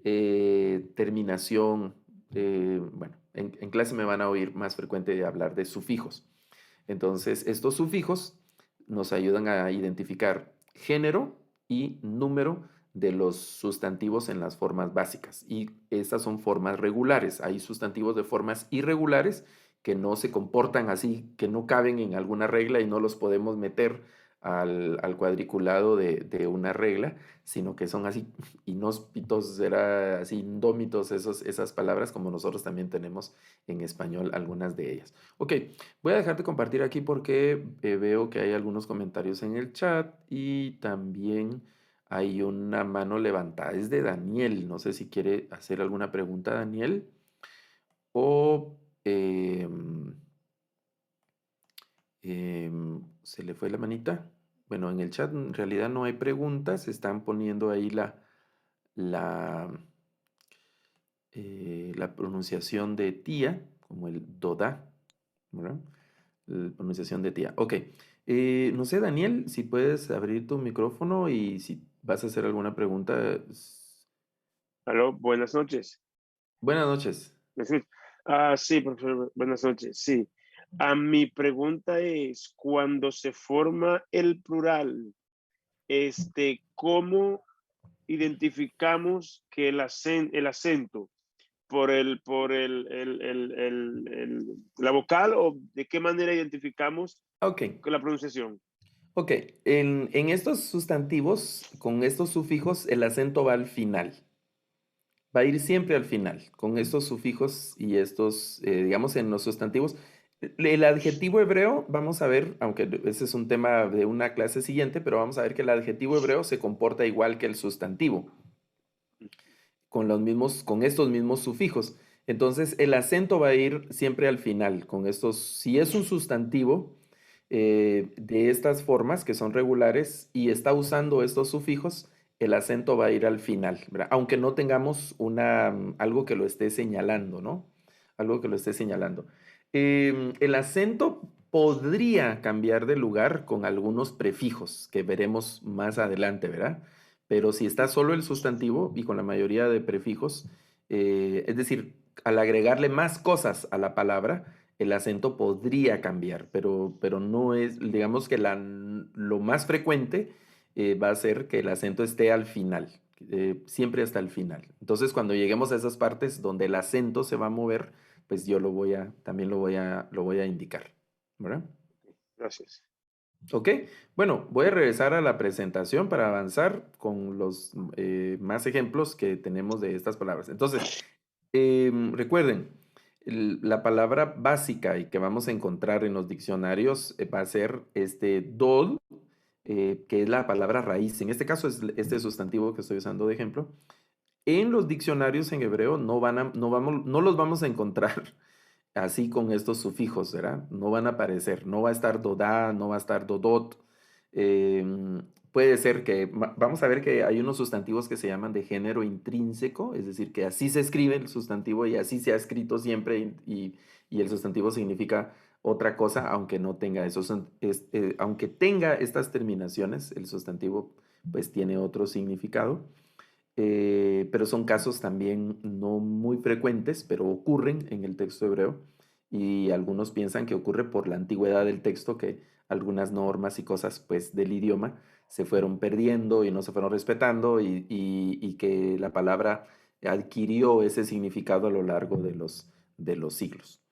terminación. Bueno, en clase me van a oír más frecuente hablar de sufijos. Entonces, estos sufijos nos ayudan a identificar género y número de los sustantivos en las formas básicas. Y estas son formas regulares. Hay sustantivos de formas irregulares que no se comportan así, que no caben en alguna regla y no los podemos meter al cuadriculado de una regla, sino que son así inhóspitos, era así indómitos esas palabras, como nosotros también tenemos en español algunas de ellas. Ok, voy a dejar de compartir aquí porque veo que hay algunos comentarios en el chat y también hay una mano levantada. Es de Daniel. No sé si quiere hacer alguna pregunta, Daniel. O se le fue la manita. Bueno, en el chat en realidad no hay preguntas. Están poniendo ahí la, la pronunciación de tía, como el doda, ¿verdad? La pronunciación de tía. Ok. No sé, Daniel, si puedes abrir tu micrófono y si vas a hacer alguna pregunta. Aló, buenas noches. Buenas noches. ¿Me escucha? Sí, profesor, buenas noches. Sí. Mi pregunta es, cuando se forma el plural, ¿cómo identificamos que el acento por la vocal o de qué manera identificamos Ok. con la pronunciación? Ok, en estos sustantivos, con estos sufijos, el acento va al final. Va a ir siempre al final, con estos sufijos y estos, digamos, en los sustantivos. El adjetivo hebreo, vamos a ver, aunque ese es un tema de una clase siguiente, pero vamos a ver que el adjetivo hebreo se comporta igual que el sustantivo, con los mismos, con estos mismos sufijos. Entonces, el acento va a ir siempre al final, con estos, si es un sustantivo de estas formas que son regulares y está usando estos sufijos, el acento va a ir al final, ¿verdad? Aunque no tengamos algo que lo esté señalando, ¿no? Algo que lo esté señalando. El acento podría cambiar de lugar con algunos prefijos que veremos más adelante, ¿verdad? Pero si está solo el sustantivo y con la mayoría de prefijos, es decir, al agregarle más cosas a la palabra, el acento podría cambiar, pero no es, digamos que lo más frecuente va a ser que el acento esté al final, siempre hasta el final. Entonces, cuando lleguemos a esas partes donde el acento se va a mover, pues yo también lo voy a indicar, ¿verdad? Gracias. Ok, bueno, voy a regresar a la presentación para avanzar con los más ejemplos que tenemos de estas palabras. Entonces, recuerden, la palabra básica y que vamos a encontrar en los diccionarios va a ser este dol, que es la palabra raíz. En este caso es este sustantivo que estoy usando de ejemplo. En los diccionarios en hebreo no los vamos a encontrar así con estos sufijos, ¿verdad? No van a aparecer, no va a estar dodá, no va a estar dodot. Puede ser que, vamos a ver que hay unos sustantivos que se llaman de género intrínseco, es decir, que así se escribe el sustantivo y así se ha escrito siempre y el sustantivo significa otra cosa, aunque no tenga esos, aunque tenga estas terminaciones, el sustantivo pues tiene otro significado. Pero son casos también no muy frecuentes, pero ocurren en el texto hebreo y algunos piensan que ocurre por la antigüedad del texto, que algunas normas y cosas pues del idioma se fueron perdiendo y no se fueron respetando y que la palabra adquirió ese significado a lo largo de los siglos.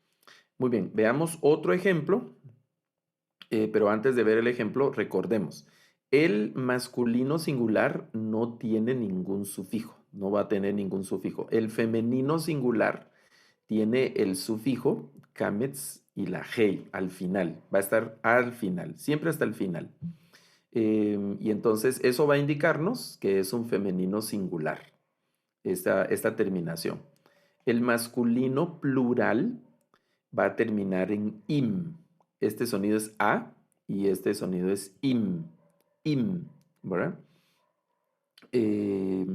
Muy bien, veamos otro ejemplo, pero antes de ver el ejemplo, recordemos, el masculino singular no tiene ningún sufijo, no va a tener ningún sufijo. El femenino singular tiene el sufijo kametz y la hei al final, va a estar al final, siempre hasta el final. Y entonces eso va a indicarnos que es un femenino singular, esta terminación. El masculino plural va a terminar en im. Este sonido es a y este sonido es im. Im, ¿verdad? Eh,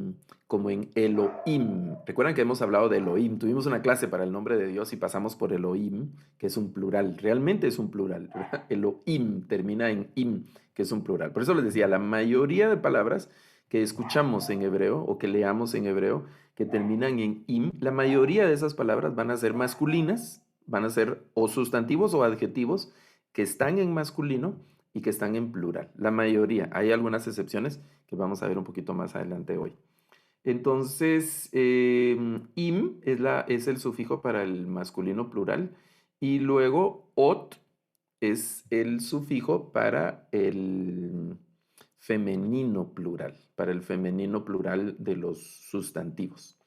Como en Elohim. Recuerdan que hemos hablado de Elohim. Tuvimos una clase para el nombre de Dios y pasamos por Elohim, que es un plural. Realmente es un plural, ¿verdad? Elohim termina en im, que es un plural. Por eso les decía, la mayoría de palabras que escuchamos en hebreo o que leamos en hebreo que terminan en im, la mayoría de esas palabras van a ser masculinas, van a ser o sustantivos o adjetivos que están en masculino y que están en plural. La mayoría. Hay algunas excepciones que vamos a ver un poquito más adelante hoy. Entonces, im es el sufijo para el masculino plural y luego ot es el sufijo para el femenino plural de los sustantivos,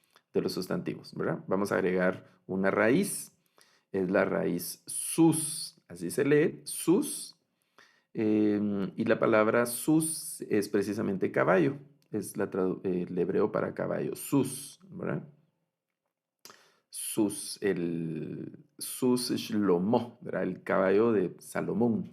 ¿verdad? Vamos a agregar una raíz, es la raíz sus, así se lee, sus, y la palabra sus es precisamente caballo, es el hebreo para caballo, sus, ¿verdad? Sus Shlomo, ¿verdad? El caballo de Salomón.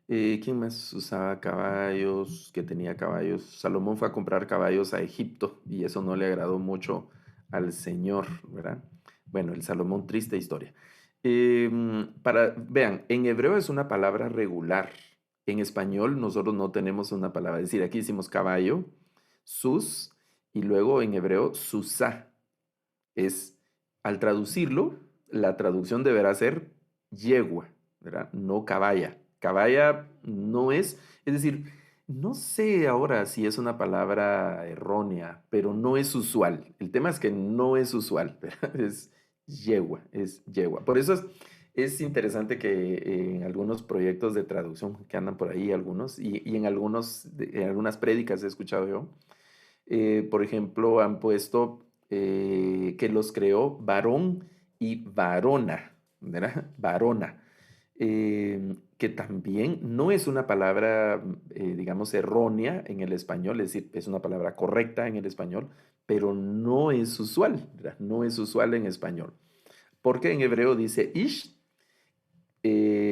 ¿Quién más usaba caballos? ¿Que tenía caballos? Salomón fue a comprar caballos a Egipto y eso no le agradó mucho al Señor, ¿verdad? Bueno, el Salomón, triste historia. Vean, en hebreo es una palabra regular. En español nosotros no tenemos una palabra. Es decir, aquí decimos caballo, sus, y luego en hebreo susá. Al traducirlo, la traducción deberá ser yegua, ¿verdad? No caballa. Caballa no es decir, no sé ahora si es una palabra errónea, pero no es usual. El tema es que no es usual, ¿verdad? Es yegua. Por eso Es interesante que en algunos proyectos de traducción que andan por ahí, algunos, y en en algunas prédicas he escuchado yo, por ejemplo, han puesto que los creó varón y varona, ¿verdad? Varona, que también no es una palabra, digamos, errónea en el español, es decir, es una palabra correcta en el español, pero no es usual, ¿verdad? No es usual en español. Porque en hebreo dice ish,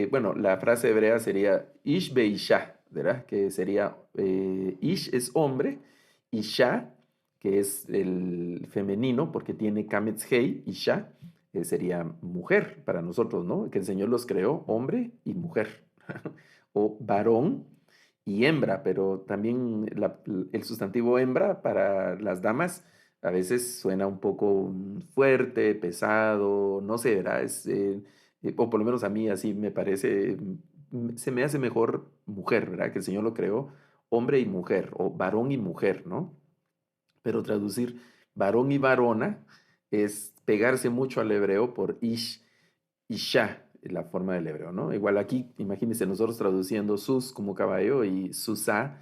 bueno, la frase hebrea sería ish beisha, ¿verdad? Que sería ish es hombre, isha, que es el femenino, porque tiene kametz hei, isha, sería mujer para nosotros, ¿no? Que el Señor los creó hombre y mujer, o varón y hembra, pero también el sustantivo hembra para las damas a veces suena un poco fuerte, pesado, no sé, ¿verdad? O por lo menos a mí así me parece, se me hace mejor mujer, ¿verdad? Que el Señor lo creó hombre y mujer, o varón y mujer, ¿no? Pero traducir varón y varona es pegarse mucho al hebreo por ish, isha, la forma del hebreo, ¿no? Igual aquí, imagínense nosotros traduciendo sus como caballo y susá,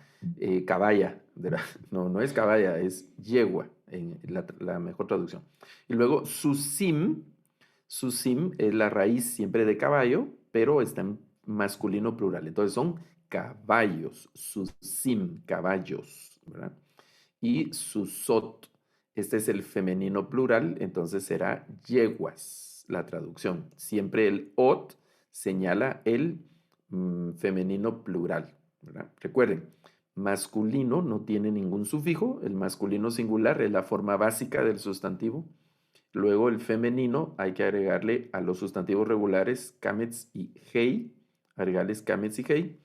caballa, ¿verdad? No, no es caballa, es yegua, en la mejor traducción. Y luego susim, susim es la raíz siempre de caballo, pero está en masculino plural. Entonces son caballos, susim, caballos, ¿verdad? Y susot, este es el femenino plural, entonces será yeguas la traducción. Siempre el ot señala el femenino plural, ¿verdad? Recuerden, masculino no tiene ningún sufijo, el masculino singular es la forma básica del sustantivo. Luego el femenino hay que agregarle a los sustantivos regulares kamets y hei, agregarles kamets y hei.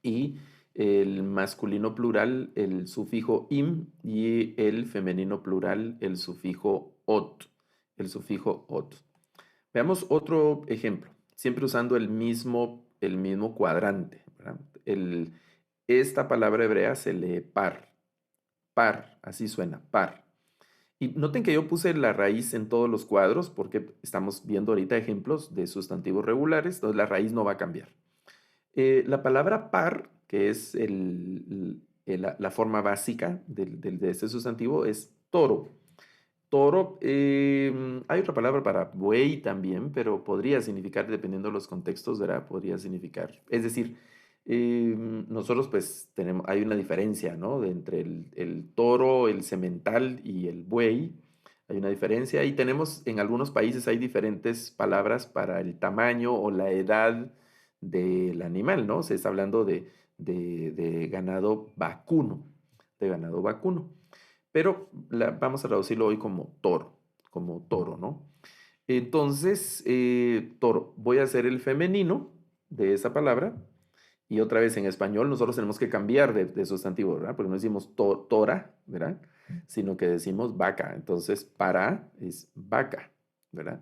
Y el masculino plural, el sufijo im, y el femenino plural, el sufijo ot, el sufijo ot. Veamos otro ejemplo, siempre usando el mismo cuadrante, ¿verdad? Esta palabra hebrea se lee par, así suena, par. Y noten que yo puse la raíz en todos los cuadros porque estamos viendo ahorita ejemplos de sustantivos regulares, entonces la raíz no va a cambiar. La palabra par, que es la forma básica de este sustantivo, es toro. Toro, hay otra palabra para buey también, pero podría significar, dependiendo de los contextos, ¿verdad? Podría significar. Es decir, nosotros pues tenemos, hay una diferencia, ¿no? Entre el toro, el semental y el buey. Hay una diferencia y tenemos, en algunos países hay diferentes palabras para el tamaño o la edad del animal, ¿no? Se está hablando de ganado vacuno, de ganado vacuno. Pero vamos a traducirlo hoy como toro, ¿no? Entonces, toro, voy a hacer el femenino de esa palabra y otra vez en español nosotros tenemos que cambiar de sustantivo, ¿verdad? Porque no decimos tora, ¿verdad? Sino que decimos vaca. Entonces, para es vaca, ¿verdad?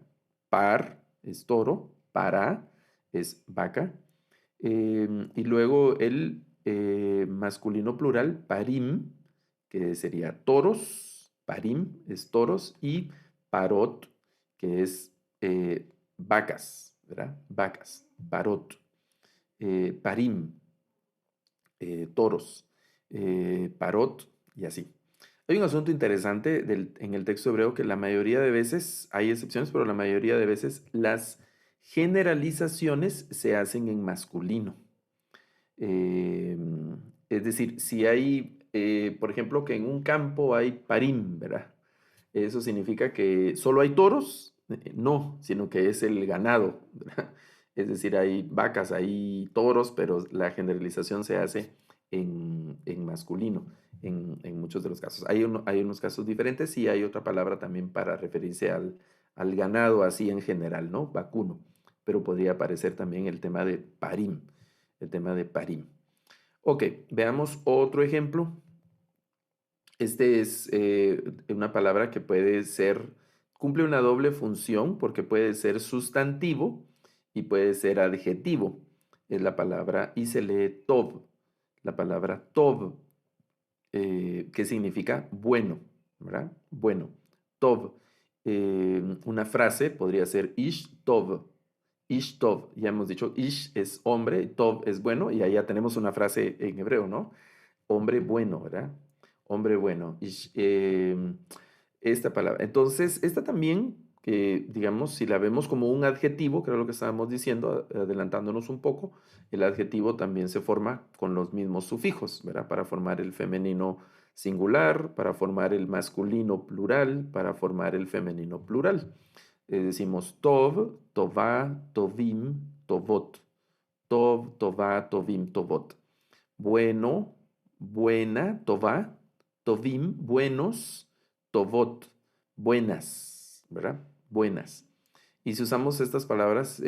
Par es toro, para es vaca. Y luego el masculino plural, parim, que sería toros, parim es toros, y parot, que es vacas, ¿verdad? Vacas, parot, parim, toros, parot y así. Hay un asunto interesante en el texto hebreo que la mayoría de veces, hay excepciones, pero la mayoría de veces las generalizaciones se hacen en masculino. Eh, es decir, si hay, por ejemplo, que en un campo hay parim, ¿verdad? Eso significa que solo hay toros, no, sino que es el ganado, ¿verdad? Es decir, hay vacas, hay toros, pero la generalización se hace en masculino en muchos de los casos. Hay unos casos diferentes y hay otra palabra también para referirse al ganado así en general, ¿no? Vacuno, pero podría aparecer también el tema de parim, el tema de parim. Ok, veamos otro ejemplo. Este es una palabra que puede ser, cumple una doble función porque puede ser sustantivo y puede ser adjetivo. Es la palabra y se lee tov, la palabra tov, que significa bueno, ¿verdad? Bueno, tov. Una frase podría ser ish tov, Ish tov, ya hemos dicho, ish es hombre, tov es bueno, y ahí ya tenemos una frase en hebreo, ¿no? Hombre bueno, ¿verdad? Hombre bueno. Esta palabra. Entonces, esta también, digamos, si la vemos como un adjetivo, que era lo que estábamos diciendo, adelantándonos un poco, el adjetivo también se forma con los mismos sufijos, ¿verdad? Para formar el femenino singular, para formar el masculino plural, para formar el femenino plural. Decimos tov, tová, tovim, tovot. Tov, tová, tovim, tovot. Bueno, buena, tová, tovim, buenos, tovot, buenas, ¿verdad? Buenas. Y si usamos estas palabras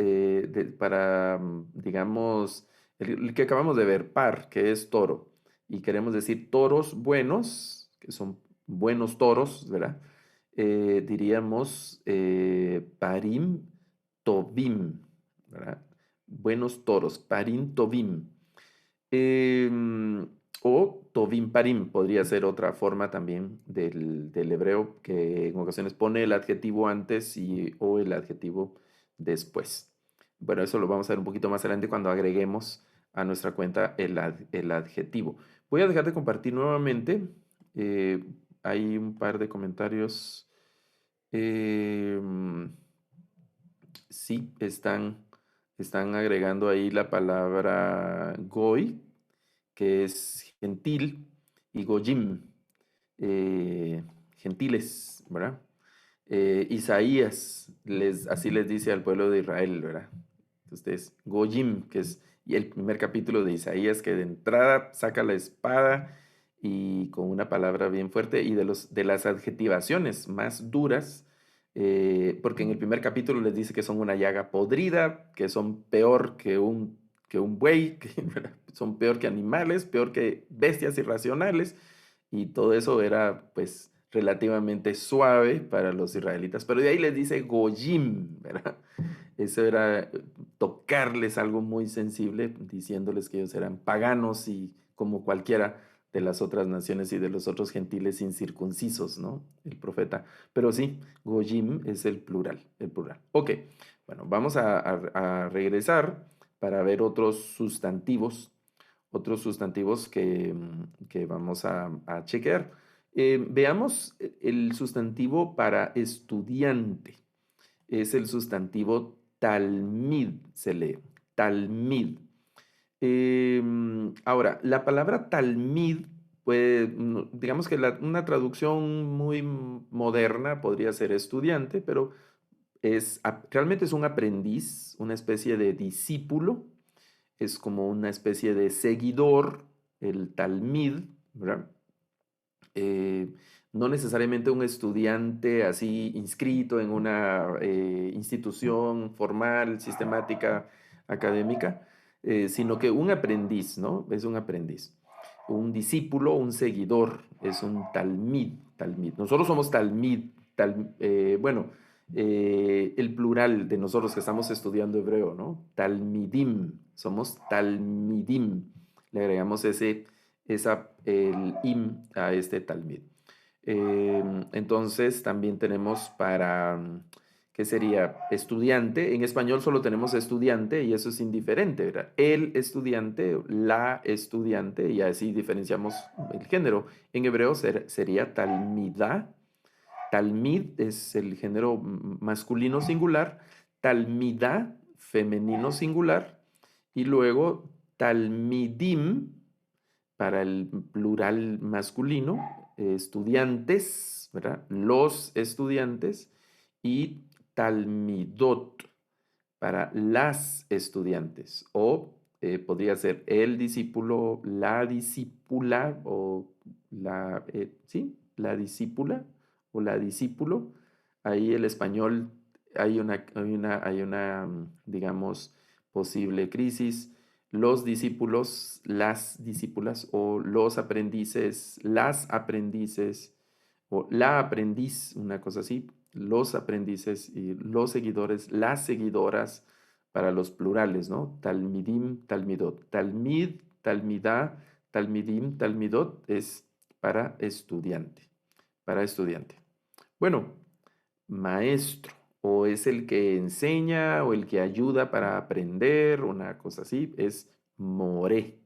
para, digamos, el que acabamos de ver, par, que es toro, y queremos decir toros buenos, que son buenos toros, ¿verdad? Diríamos parim tovim, ¿verdad? Buenos toros, parim tovim. Em, o Tovim Parim podría ser otra forma también del hebreo que en ocasiones pone el adjetivo antes o el adjetivo después. Bueno, eso lo vamos a ver un poquito más adelante cuando agreguemos a nuestra cuenta el adjetivo. Voy a dejar de compartir nuevamente. eh, Hay un par de comentarios. Em, sí, están agregando ahí la palabra goy, que es gentil, y goyim, eh, gentiles, ¿verdad? Isaías, así les dice al pueblo de Israel, ¿verdad? Entonces, goyim, que es y el primer capítulo de Isaías, que de entrada saca la espada y con una palabra bien fuerte, y de las adjetivaciones más duras, porque en el primer capítulo les dice que son una llaga podrida, que son peor que un buey, que ¿verdad? Son peor que animales, peor que bestias irracionales, y todo eso era pues relativamente suave para los israelitas, pero de ahí les dice goyim, ¿verdad? Eso era tocarles algo muy sensible, diciéndoles que ellos eran paganos y como cualquiera de las otras naciones y de los otros gentiles incircuncisos, ¿no? El profeta. Pero sí, goyim es el plural, el plural. Ok, bueno, vamos a regresar para ver otros sustantivos que vamos a chequear. Veamos el sustantivo para estudiante. Es el sustantivo talmid, se lee. Talmid. Ahora, la palabra talmid, pues, digamos que una traducción muy moderna podría ser estudiante, pero realmente es un aprendiz, una especie de discípulo, es como una especie de seguidor, el talmid, ¿verdad? Eh, no necesariamente un estudiante así inscrito en una institución formal, sistemática, académica, sino que un aprendiz, ¿no? Es un aprendiz. Un discípulo, un seguidor, es un talmid, talmid. Nosotros somos talmid, bueno, el plural de nosotros que estamos estudiando hebreo, ¿no? Talmidim, somos talmidim. Le agregamos el im a este talmid. Entonces también tenemos ¿qué sería? Estudiante. En español solo tenemos estudiante y eso es indiferente, ¿verdad? El estudiante, la estudiante, y así diferenciamos el género. En hebreo sería talmidá. Talmid es el género masculino singular, talmidá femenino singular, y luego talmidim para el plural masculino, estudiantes, ¿verdad? Los estudiantes, y talmidot para las estudiantes, o podría ser el discípulo, la discípula, o sí, la discípula o la discípulo. Ahí el español hay una, digamos, posible crisis. Los discípulos, las discípulas, o los aprendices, las aprendices, o la aprendiz, una cosa así, los aprendices y los seguidores, las seguidoras para los plurales, ¿no? Talmidim, talmidot. Talmid, talmidá, talmidim, talmidot es para estudiante, para estudiante. Bueno, maestro. o es el que enseña o el que ayuda para aprender, una cosa así, es moré,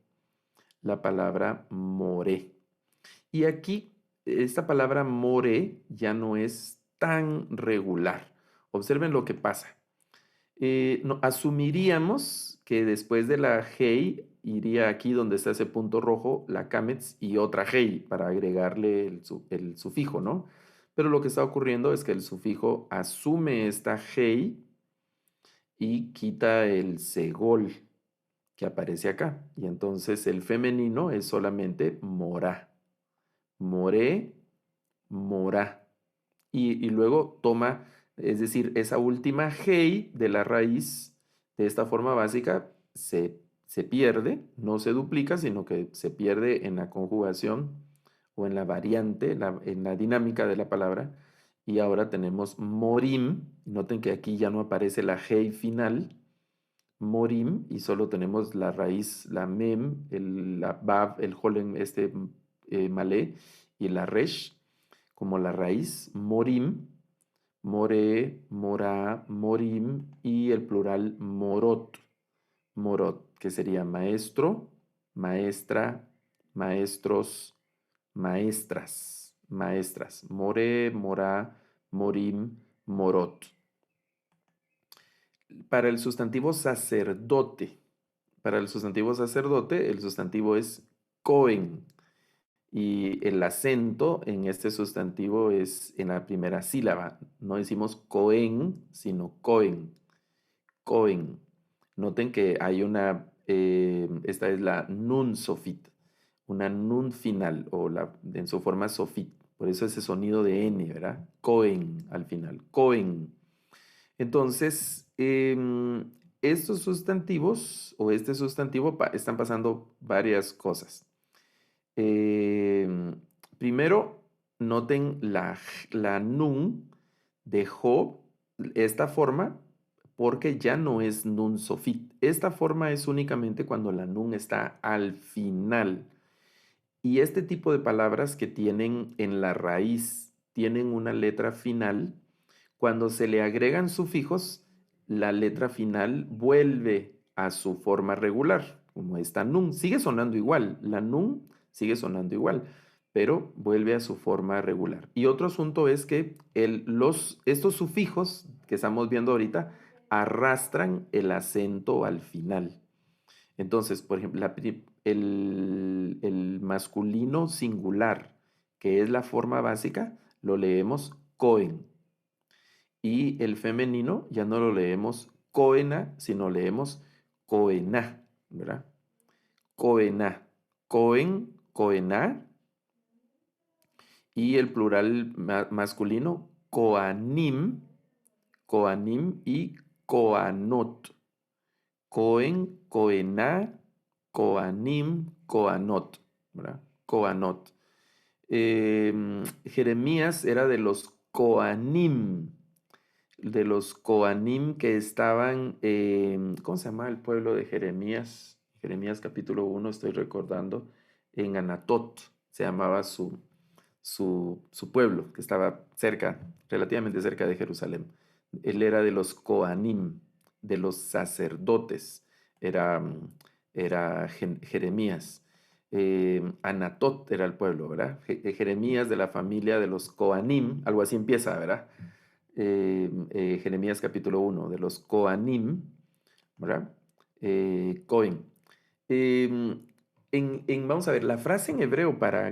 la palabra moré. Y aquí, esta palabra more ya no es tan regular. Observen lo que pasa. Asumiríamos que después de la hey iría aquí donde está ese punto rojo, la cametz y otra hey para agregarle el sufijo, ¿no? Pero lo que está ocurriendo es que el sufijo asume esta hey y quita el segol que aparece acá. Y entonces el femenino es solamente morá. Moré, morá. Y luego toma, es decir, esa última hey de la raíz de esta forma básica se pierde, no se duplica, sino que se pierde en la conjugación o en la variante, en la dinámica de la palabra. Y ahora tenemos morim. Noten que aquí ya no aparece la hey final, morim, y solo tenemos la raíz, la mem, la bav, el jolen, malé, y la resh, como la raíz, morim, more, morá, morim, y el plural morot, morot, que sería maestro, maestra, maestros, maestras, maestras, more, morá, morim, morot. Para el sustantivo sacerdote, para el sustantivo sacerdote, el sustantivo es cohen y el acento en este sustantivo es en la primera sílaba. No decimos cohen, sino cohen, cohen. Noten que hay esta es la nun sofit, una nun final o en su forma sofit. Por eso ese sonido de N, ¿verdad? Cohen al final, cohen. Entonces, estos sustantivos o este sustantivo están pasando varias cosas. Em, Primero, noten la nun dejó esta forma porque ya no es nun sofit. Esta forma es únicamente cuando la nun está al final. Y este tipo de palabras que tienen en la raíz, tienen una letra final, cuando se le agregan sufijos, la letra final vuelve a su forma regular, como esta nun. Sigue sonando igual, la nun sigue sonando igual, pero vuelve a su forma regular. Y otro asunto es que estos sufijos que estamos viendo ahorita arrastran el acento al final. Entonces, por ejemplo, el masculino singular, que es la forma básica, lo leemos cohen. Y el femenino ya no lo leemos coena, sino leemos coená, ¿verdad? Coená, coen, coená. Y el plural masculino, coanim, coanim y coanot. Cohen, Coená, Coanim, Coanot, ¿verdad? Coanot. Jeremías era de los Coanim que estaban, ¿cómo se llama el pueblo de Jeremías? Jeremías capítulo 1, estoy recordando, en Anatot, se llamaba su pueblo, que estaba cerca, relativamente cerca de Jerusalén. Él era de los Coanim, de los sacerdotes, era, Jeremías. Anatot era el pueblo, ¿verdad? Jeremías de la familia de los Coanim, algo así empieza, ¿verdad? Jeremías capítulo 1, de los Coanim, ¿verdad? Cohen. Vamos a ver, la frase en hebreo para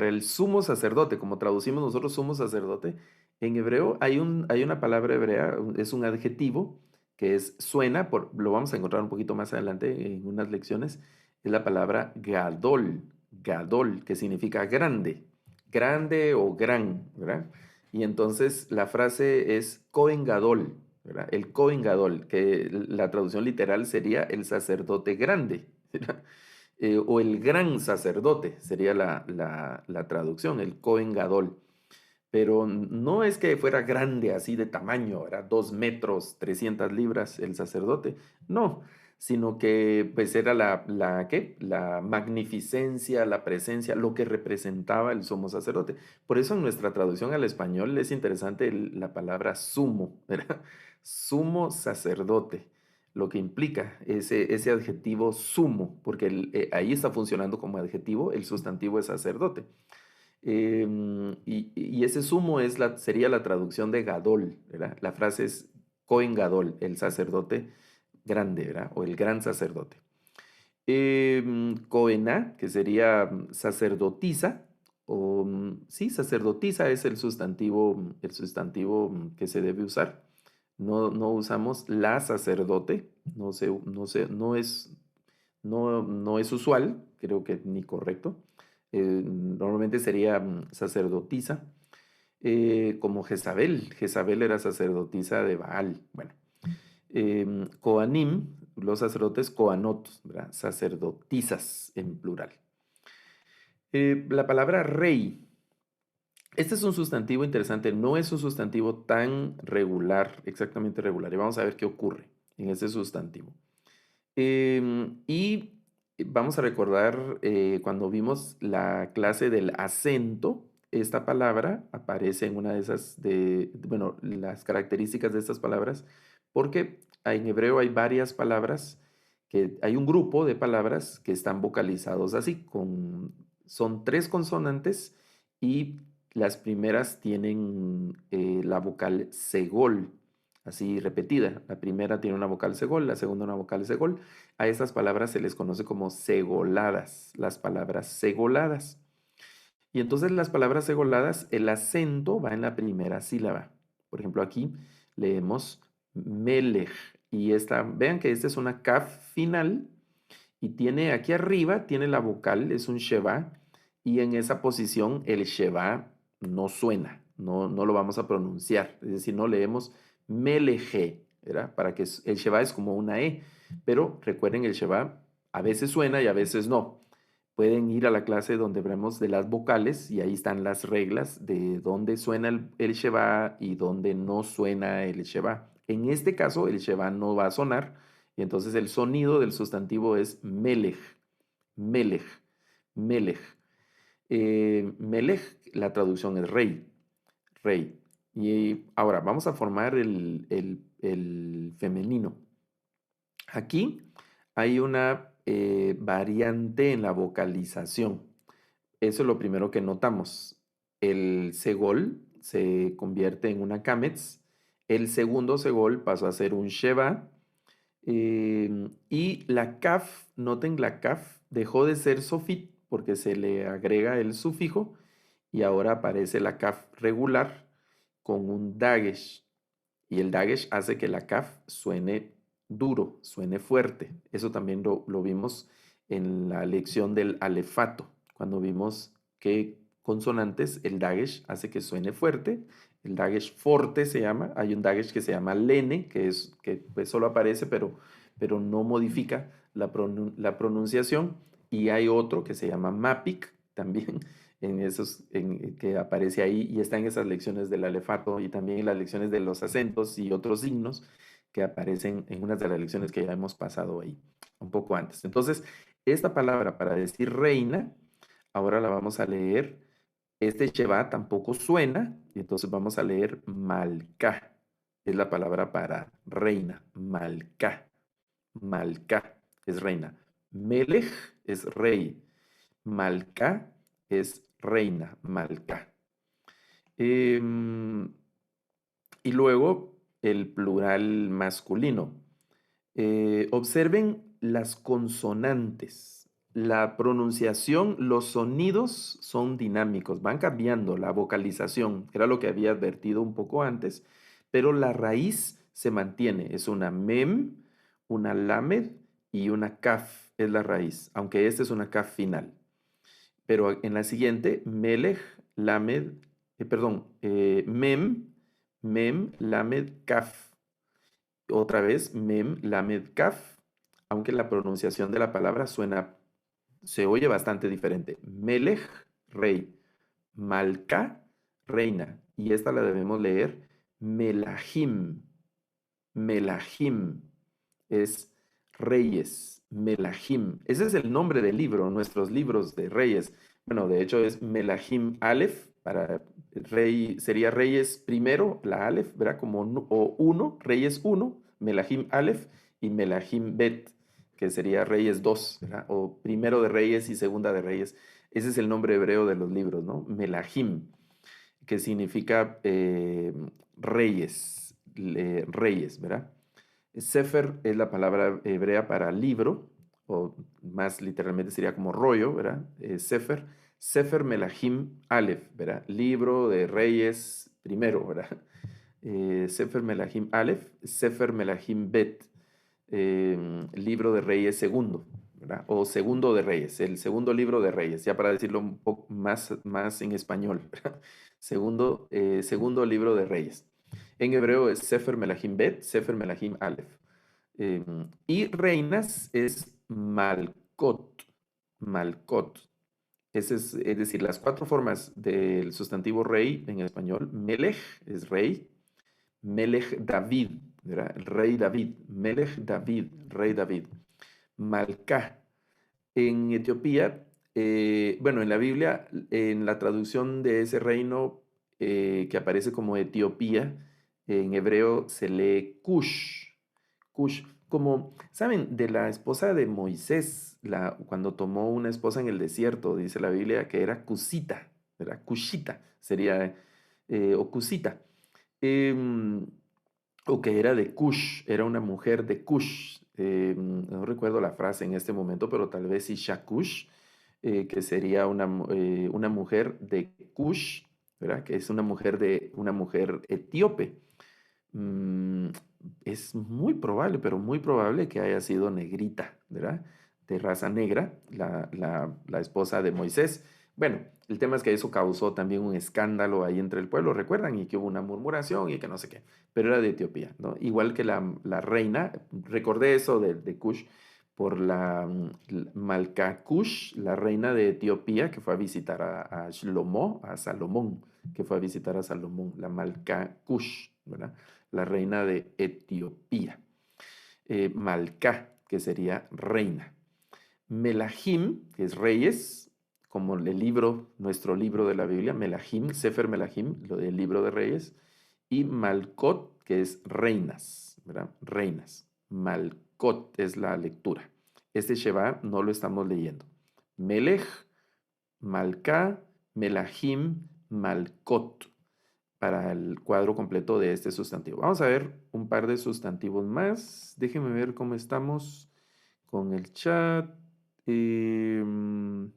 el sumo sacerdote, como traducimos nosotros sumo sacerdote, en hebreo hay una palabra hebrea, es un adjetivo que suena, lo vamos a encontrar un poquito más adelante en unas lecciones, es la palabra gadol, gadol, que significa grande, grande o gran, ¿verdad? Y entonces la frase es Cohen Gadol, ¿verdad? El Cohen Gadol, que la traducción literal sería el sacerdote grande, ¿verdad? O el gran sacerdote sería la traducción, el Cohen Gadol. Pero no es que fuera grande así de tamaño, era 2 metros, 300 libras el sacerdote. No, sino que pues era ¿qué? La magnificencia, la presencia, lo que representaba el sumo sacerdote. Por eso en nuestra traducción al español es interesante la palabra sumo, ¿verdad? Sumo sacerdote, lo que implica ese adjetivo sumo, porque ahí está funcionando como adjetivo, el sustantivo es sacerdote. Y ese sumo sería la traducción de Gadol, ¿verdad? La frase es Cohen Gadol, el sacerdote grande, ¿verdad? O el gran sacerdote. Cohená, que sería sacerdotisa, o sí, sacerdotisa es el sustantivo que se debe usar. No, no usamos la sacerdote, no es usual, creo que ni correcto. Normalmente sería sacerdotisa, como Jezabel. Jezabel era sacerdotisa de Baal. Bueno, Coanim, los sacerdotes Coanot, ¿verdad? Sacerdotisas en plural. La palabra rey, este es un sustantivo interesante, no es un sustantivo tan regular, exactamente regular, y vamos a ver qué ocurre en ese sustantivo. Y vamos a recordar cuando vimos la clase del acento, esta palabra aparece en una de esas, bueno, las características de estas palabras, porque en hebreo hay varias palabras, hay un grupo de palabras que están vocalizados así, son tres consonantes y las primeras tienen la vocal segol, así repetida. La primera tiene una vocal segol, la segunda una vocal segol. A estas palabras se les conoce como segoladas, las palabras segoladas. Y entonces las palabras segoladas, el acento va en la primera sílaba. Por ejemplo, aquí leemos melech y vean que esta es una kaf final y tiene aquí arriba, tiene la vocal, es un sheva y en esa posición el sheva no suena, no lo vamos a pronunciar, es decir, no leemos meleje, ¿verdad? Para que el sheva es como una E, pero recuerden el sheva a veces suena y a veces no. Pueden ir a la clase donde veremos de las vocales y ahí están las reglas de dónde suena el sheva y dónde no suena el sheva. En este caso, el sheva no va a sonar y entonces el sonido del sustantivo es melech, melech, melech. Melech, la traducción es rey, rey. Y ahora vamos a formar el femenino. Aquí hay una variante en la vocalización. Eso es lo primero que notamos. El segol se convierte en una kametz. El segundo segol pasó a ser un sheva. Y la kaf, noten la kaf, dejó de ser sofit porque se le agrega el sufijo y ahora aparece la kaf regular con un dagesh. Y el dagesh hace que la kaf suene duro, suene fuerte. Eso también lo vimos en la lección del alefato, cuando vimos que consonantes, el dagesh hace que suene fuerte. El dagesh forte se llama. Hay un dagesh que se llama lene, que pues solo aparece, pero no modifica la pronunciación. Y hay otro que se llama mapic también, que aparece ahí y está en esas lecciones del alefato y también en las lecciones de los acentos y otros signos que aparecen en unas de las lecciones que ya hemos pasado ahí un poco antes. Entonces, esta palabra para decir reina, ahora la vamos a leer. Este Sheva tampoco suena, y entonces vamos a leer Malca. Es la palabra para reina, Malca. Malca es reina. Melech es rey. Malca es reina, Malca. Em, y luego el plural masculino. Observen las consonantes. La pronunciación, los sonidos son dinámicos, van cambiando la vocalización, era lo que había advertido un poco antes, pero la raíz se mantiene. Es una mem, una lamed y una kaf, es la raíz, aunque esta es una kaf final. Pero en la siguiente, melech, lamed, mem, lamed, kaf. Otra vez, mem, lamed, kaf, aunque la pronunciación de la palabra se oye bastante diferente. Melech, rey. Malca, reina. Y esta la debemos leer melahim. Melahim es reyes, Melahim. Ese es el nombre del libro, nuestros libros de reyes. Bueno, de hecho es Melahim Aleph, para rey, sería reyes primero, la Aleph, ¿verdad? Como o uno, reyes uno, Melahim Aleph, y Melahim Bet, que sería reyes dos, ¿verdad? O primero de reyes y segunda de reyes. Ese es el nombre hebreo de los libros, ¿no? Melahim, que significa reyes, reyes, ¿verdad? Sefer es la palabra hebrea para libro, o más literalmente sería como rollo, ¿verdad? Sefer, Sefer Melahim Aleph, ¿verdad? Libro de Reyes primero, ¿verdad? Sefer Melahim Aleph, Sefer Melahim Bet, libro de Reyes segundo, ¿verdad? O segundo de Reyes, el segundo libro de Reyes, ya para decirlo un poco más en español, ¿verdad? Segundo libro de Reyes. En hebreo es Sefer Melahim Bet, Sefer Melahim Aleph. Y reinas es Malkot. Malkot. Es decir, las cuatro formas del sustantivo rey en español. Melech es rey. Melech David, ¿verdad? El rey David. Melech David, rey David. Malká. En Etiopía, bueno, en la Biblia, en la traducción de ese reino que aparece como Etiopía, en hebreo se lee Cush. Cush, como, ¿saben? De la esposa de Moisés, cuando tomó una esposa en el desierto, dice la Biblia que era Cusita, ¿verdad? Cushita sería, o Cusita. Em, o que era de Cush, era una mujer de Cush. No recuerdo la frase en este momento, pero tal vez Isha Cush, que sería una mujer de Cush, ¿verdad? Que es una mujer etíope. Mm, es muy probable, pero muy probable que haya sido negrita, ¿verdad? De raza negra, la esposa de Moisés. Bueno, el tema es que eso causó también un escándalo ahí entre el pueblo, ¿recuerdan? Y que hubo una murmuración y que no sé qué, pero era de Etiopía, ¿no? Igual que la reina, recordé eso de Cush por Malka Cush, la reina de Etiopía, que fue a visitar a Shlomo, a Salomón, que fue a visitar a Salomón, la Malka Cush, ¿verdad? La reina de Etiopía. Malká, que sería reina. Melahim, que es reyes, como el libro, nuestro libro de la Biblia, Melahim, Sefer Melahim, lo del libro de reyes, y Malkot, que es reinas, ¿verdad? Reinas. Malkot es la lectura. Este Sheba no lo estamos leyendo. Melech, Malká, Melahim, Malkot para el cuadro completo de este sustantivo. Vamos a ver un par de sustantivos más. Déjenme ver cómo estamos con el chat. Em,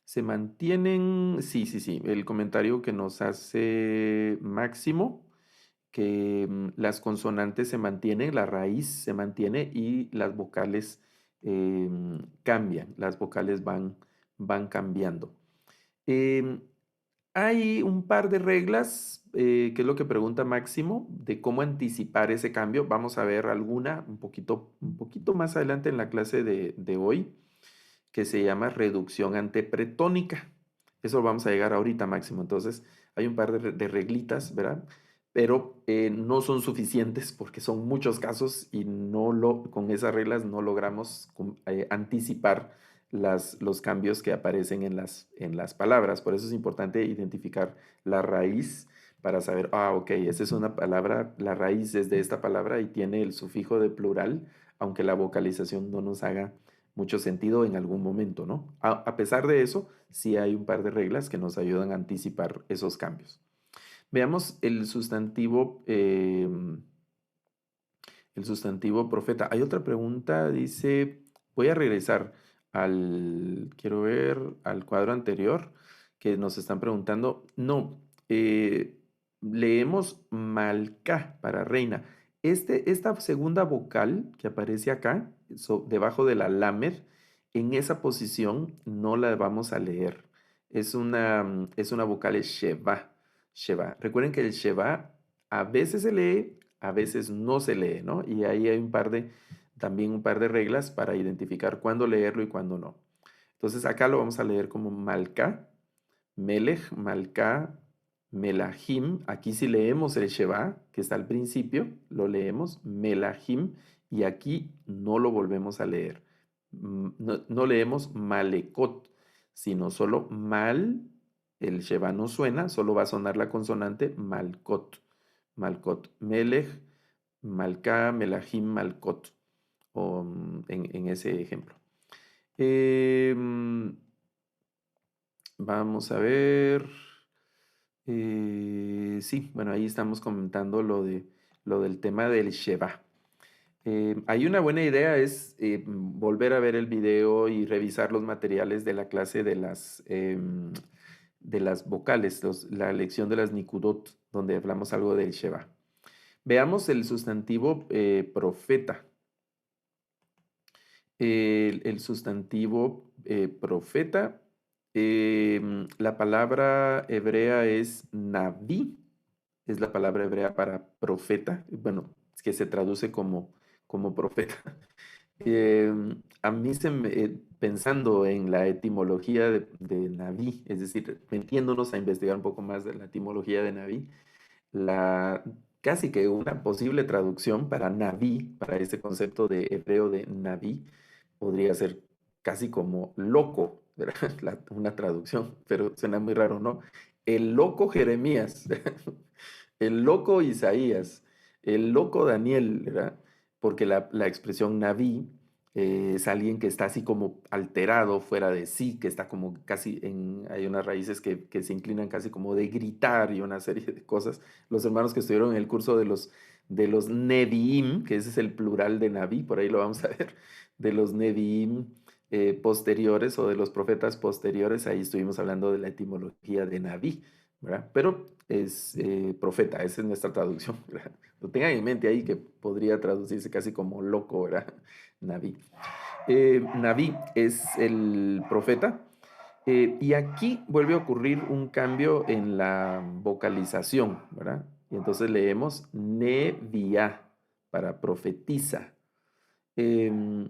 se mantienen, sí, sí, sí, el comentario que nos hace Máximo, que las consonantes se mantienen, la raíz se mantiene y las vocales cambian, las vocales van cambiando. Em, Hay un par de reglas, que es lo que pregunta Máximo, de cómo anticipar ese cambio. Vamos a ver alguna un poquito más adelante en la clase de hoy, que se llama reducción antepretónica. Eso vamos a llegar ahorita, Máximo. Entonces, hay un par de reglitas, ¿verdad? Pero no son suficientes porque son muchos casos y con esas reglas no logramos anticipar los cambios que aparecen en las palabras. Por eso es importante identificar la raíz para saber, ok, esa es una palabra, la raíz es de esta palabra y tiene el sufijo de plural, aunque la vocalización no nos haga mucho sentido en algún momento, ¿no? A pesar de eso, sí hay un par de reglas que nos ayudan a anticipar esos cambios. Veamos el sustantivo profeta. Hay otra pregunta, dice, voy a regresar quiero ver, al cuadro anterior que nos están preguntando. No, leemos Malca para reina. Esta segunda vocal que aparece acá, debajo de la lamer, en esa posición no la vamos a leer. Es una vocal Sheva. Sheva. Recuerden que el Sheva a veces se lee, a veces no se lee, ¿no? Y ahí hay también un par de reglas para identificar cuándo leerlo y cuándo no. Entonces acá lo vamos a leer como Malka, Melech, Malka, Melahim. Aquí sí leemos el Sheva, que está al principio, lo leemos, Melahim, y aquí no lo volvemos a leer. No leemos malekot, sino solo mal, el Sheba no suena, solo va a sonar la consonante malkot. Malkot, melech, malká, melahim, malkot, o, en ese ejemplo. Vamos a ver. Sí, bueno, ahí estamos comentando lo del tema del Sheba. Hay una buena idea es volver a ver el video y revisar los materiales de la clase de las vocales, la lección de las Nikudot, donde hablamos algo del Sheba. Veamos el sustantivo profeta. El sustantivo profeta, la palabra hebrea es naví, es la palabra hebrea para profeta, bueno, es que se traduce como profeta. A mí pensando en la etimología de naví, es decir, metiéndonos a investigar un poco más de la etimología de naví, la, casi que una posible traducción para naví, para ese concepto de hebreo de naví, podría ser casi como loco, ¿verdad? Una traducción, pero suena muy raro, ¿no? El loco Jeremías, el loco Isaías, el loco Daniel, ¿verdad? Porque la expresión naví es alguien que está así como alterado, fuera de sí, que está como casi hay unas raíces que se inclinan casi como de gritar y una serie de cosas. Los hermanos que estuvieron en el curso de los Nevi'im, que ese es el plural de Naví, por ahí lo vamos a ver, de los Nevi'im posteriores o de los profetas posteriores, ahí estuvimos hablando de la etimología de Naví, ¿verdad? Pero es profeta, esa es nuestra traducción, ¿verdad? Lo tengan en mente ahí que podría traducirse casi como loco, ¿verdad? Naví. Naví es el profeta. Y aquí vuelve a ocurrir un cambio en la vocalización, ¿verdad? Y entonces leemos Neviá para profetiza. Em,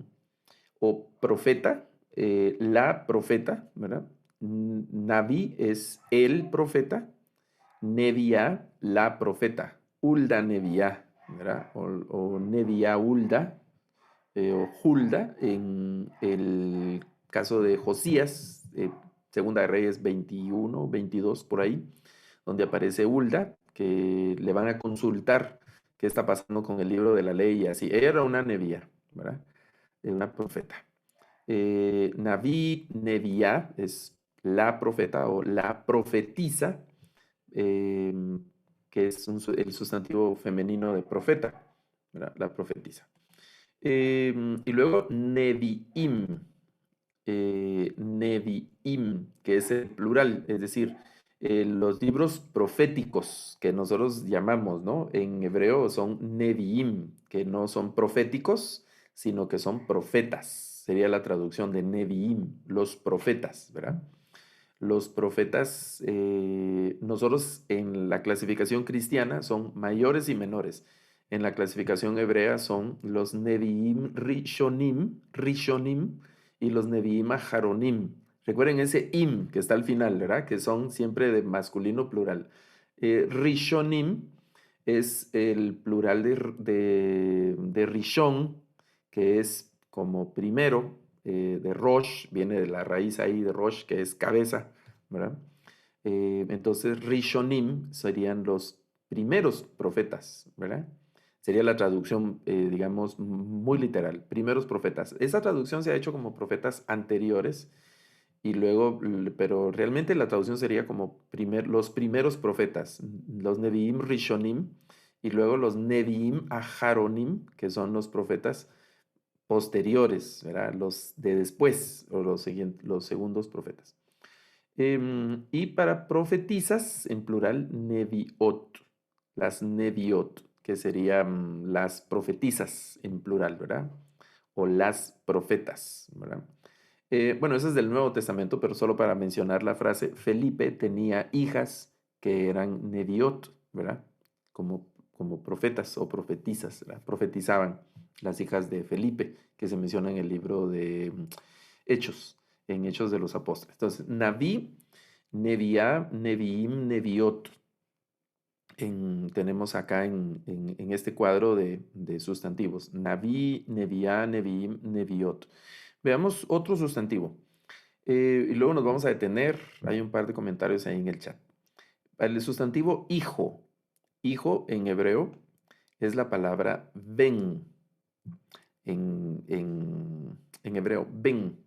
o profeta, la profeta, ¿verdad? Naví es el profeta, Neviá, la profeta, Ulda Neviá, ¿verdad? O Neviá Ulda, o Hulda, en el caso de Josías, Segunda de Reyes 21, 22, por ahí, donde aparece Hulda, que le van a consultar qué está pasando con el libro de la ley y así. Era una nevía, ¿verdad? Una profeta. Naví, Neviá, es la profeta o la profetisa, em, que es el sustantivo femenino de profeta, ¿verdad? La profetisa. Y luego Nevi'im, Nevi'im, que es el plural, es decir, los libros proféticos que nosotros llamamos, ¿no? En hebreo son Nevi'im, que no son proféticos, sino que son profetas. Sería la traducción de Nevi'im, los profetas, ¿verdad? Los profetas, nosotros en la clasificación cristiana son mayores y menores. En la clasificación hebrea son los Nevi'im Rishonim y los Nevi'im Aharonim. Recuerden ese im que está al final, ¿verdad? Que son siempre de masculino plural. Rishonim es el plural de Rishon, que es como primero, de Rosh, viene de la raíz ahí de Rosh, que es cabeza, ¿verdad? Entonces, Rishonim serían los primeros profetas, ¿verdad? Sería la traducción, digamos, muy literal, primeros profetas. Esa traducción se ha hecho como profetas anteriores y luego, pero realmente la traducción sería como los primeros profetas, los Nevi'im Rishonim y luego los Nevi'im Aharonim, que son los profetas posteriores, ¿verdad? Los de después, o los segundos profetas. Y para profetizas, en plural, neviot, las neviot, que serían las profetizas en plural, ¿verdad? O las profetas, ¿verdad? Bueno, eso es del Nuevo Testamento, pero solo para mencionar la frase, Felipe tenía hijas que eran neviot, ¿verdad? Como profetas o profetizas, ¿verdad? Profetizaban las hijas de Felipe, que se menciona en el libro de Hechos, en Hechos de los Apóstoles. Entonces, Naví, Neviá, Neviim, Neviot. tenemos acá en este cuadro de sustantivos. Naví, neviá, neviim, neviot. Veamos otro sustantivo. Y luego nos vamos a detener. Hay un par de comentarios ahí en el chat. El sustantivo hijo. Hijo en hebreo es la palabra ben. En hebreo, ben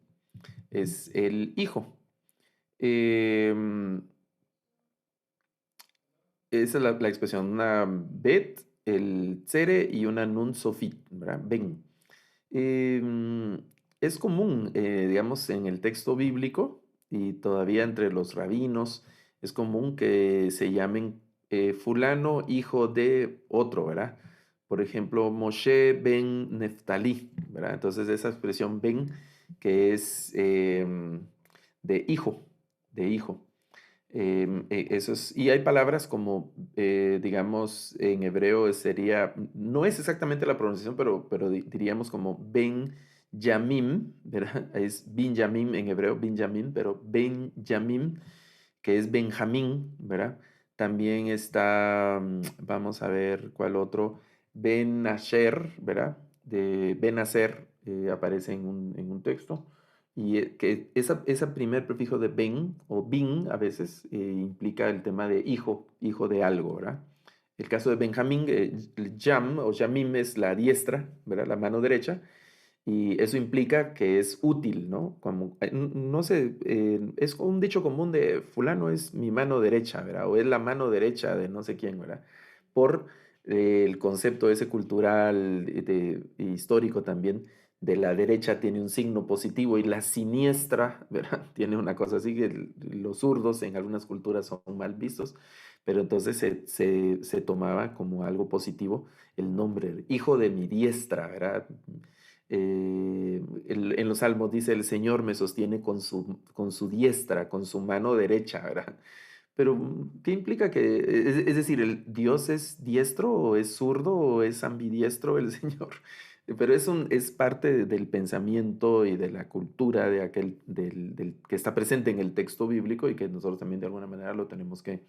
es el hijo. Em, Esa es la expresión, una bet, el tsere y una nun sofit, ¿verdad? Ben. Em, es común, digamos, en el texto bíblico y todavía entre los rabinos, es común que se llamen fulano hijo de otro, ¿verdad? Por ejemplo, Moshe ben Neftalí, ¿verdad? Entonces esa expresión ben que es de hijo, de hijo. Eso es, y hay palabras como, digamos, en hebreo sería, no es exactamente la pronunciación, pero diríamos como Ben Yamim, ¿verdad? Es Binjamim en hebreo, Benjamín, pero Benjamim, que es Benjamín, ¿verdad? También está, vamos a ver cuál otro, Ben Asher, ¿verdad? De Ben Aser aparece en un texto. Y que ese primer prefijo de ben o bin a veces implica el tema de hijo, hijo de algo, ¿verdad? El caso de Benjamín, el Yam o Yamim es la diestra, ¿verdad? La mano derecha, y eso implica que es útil, ¿no? Como, no sé, es un dicho común de fulano es mi mano derecha, ¿verdad? O es la mano derecha de no sé quién, ¿verdad? Por el concepto ese cultural, histórico también, de la derecha tiene un signo positivo y la siniestra, ¿verdad? Tiene una cosa así que los zurdos en algunas culturas son mal vistos, pero entonces se tomaba como algo positivo el nombre, hijo de mi diestra, ¿verdad? En los salmos dice, el Señor me sostiene con su diestra, con su mano derecha, ¿verdad? Pero, ¿qué implica que, es decir, el Dios es diestro o es zurdo o es ambidiestro el Señor? Pero es parte del pensamiento y de la cultura de aquel, que está presente en el texto bíblico y que nosotros también de alguna manera lo tenemos que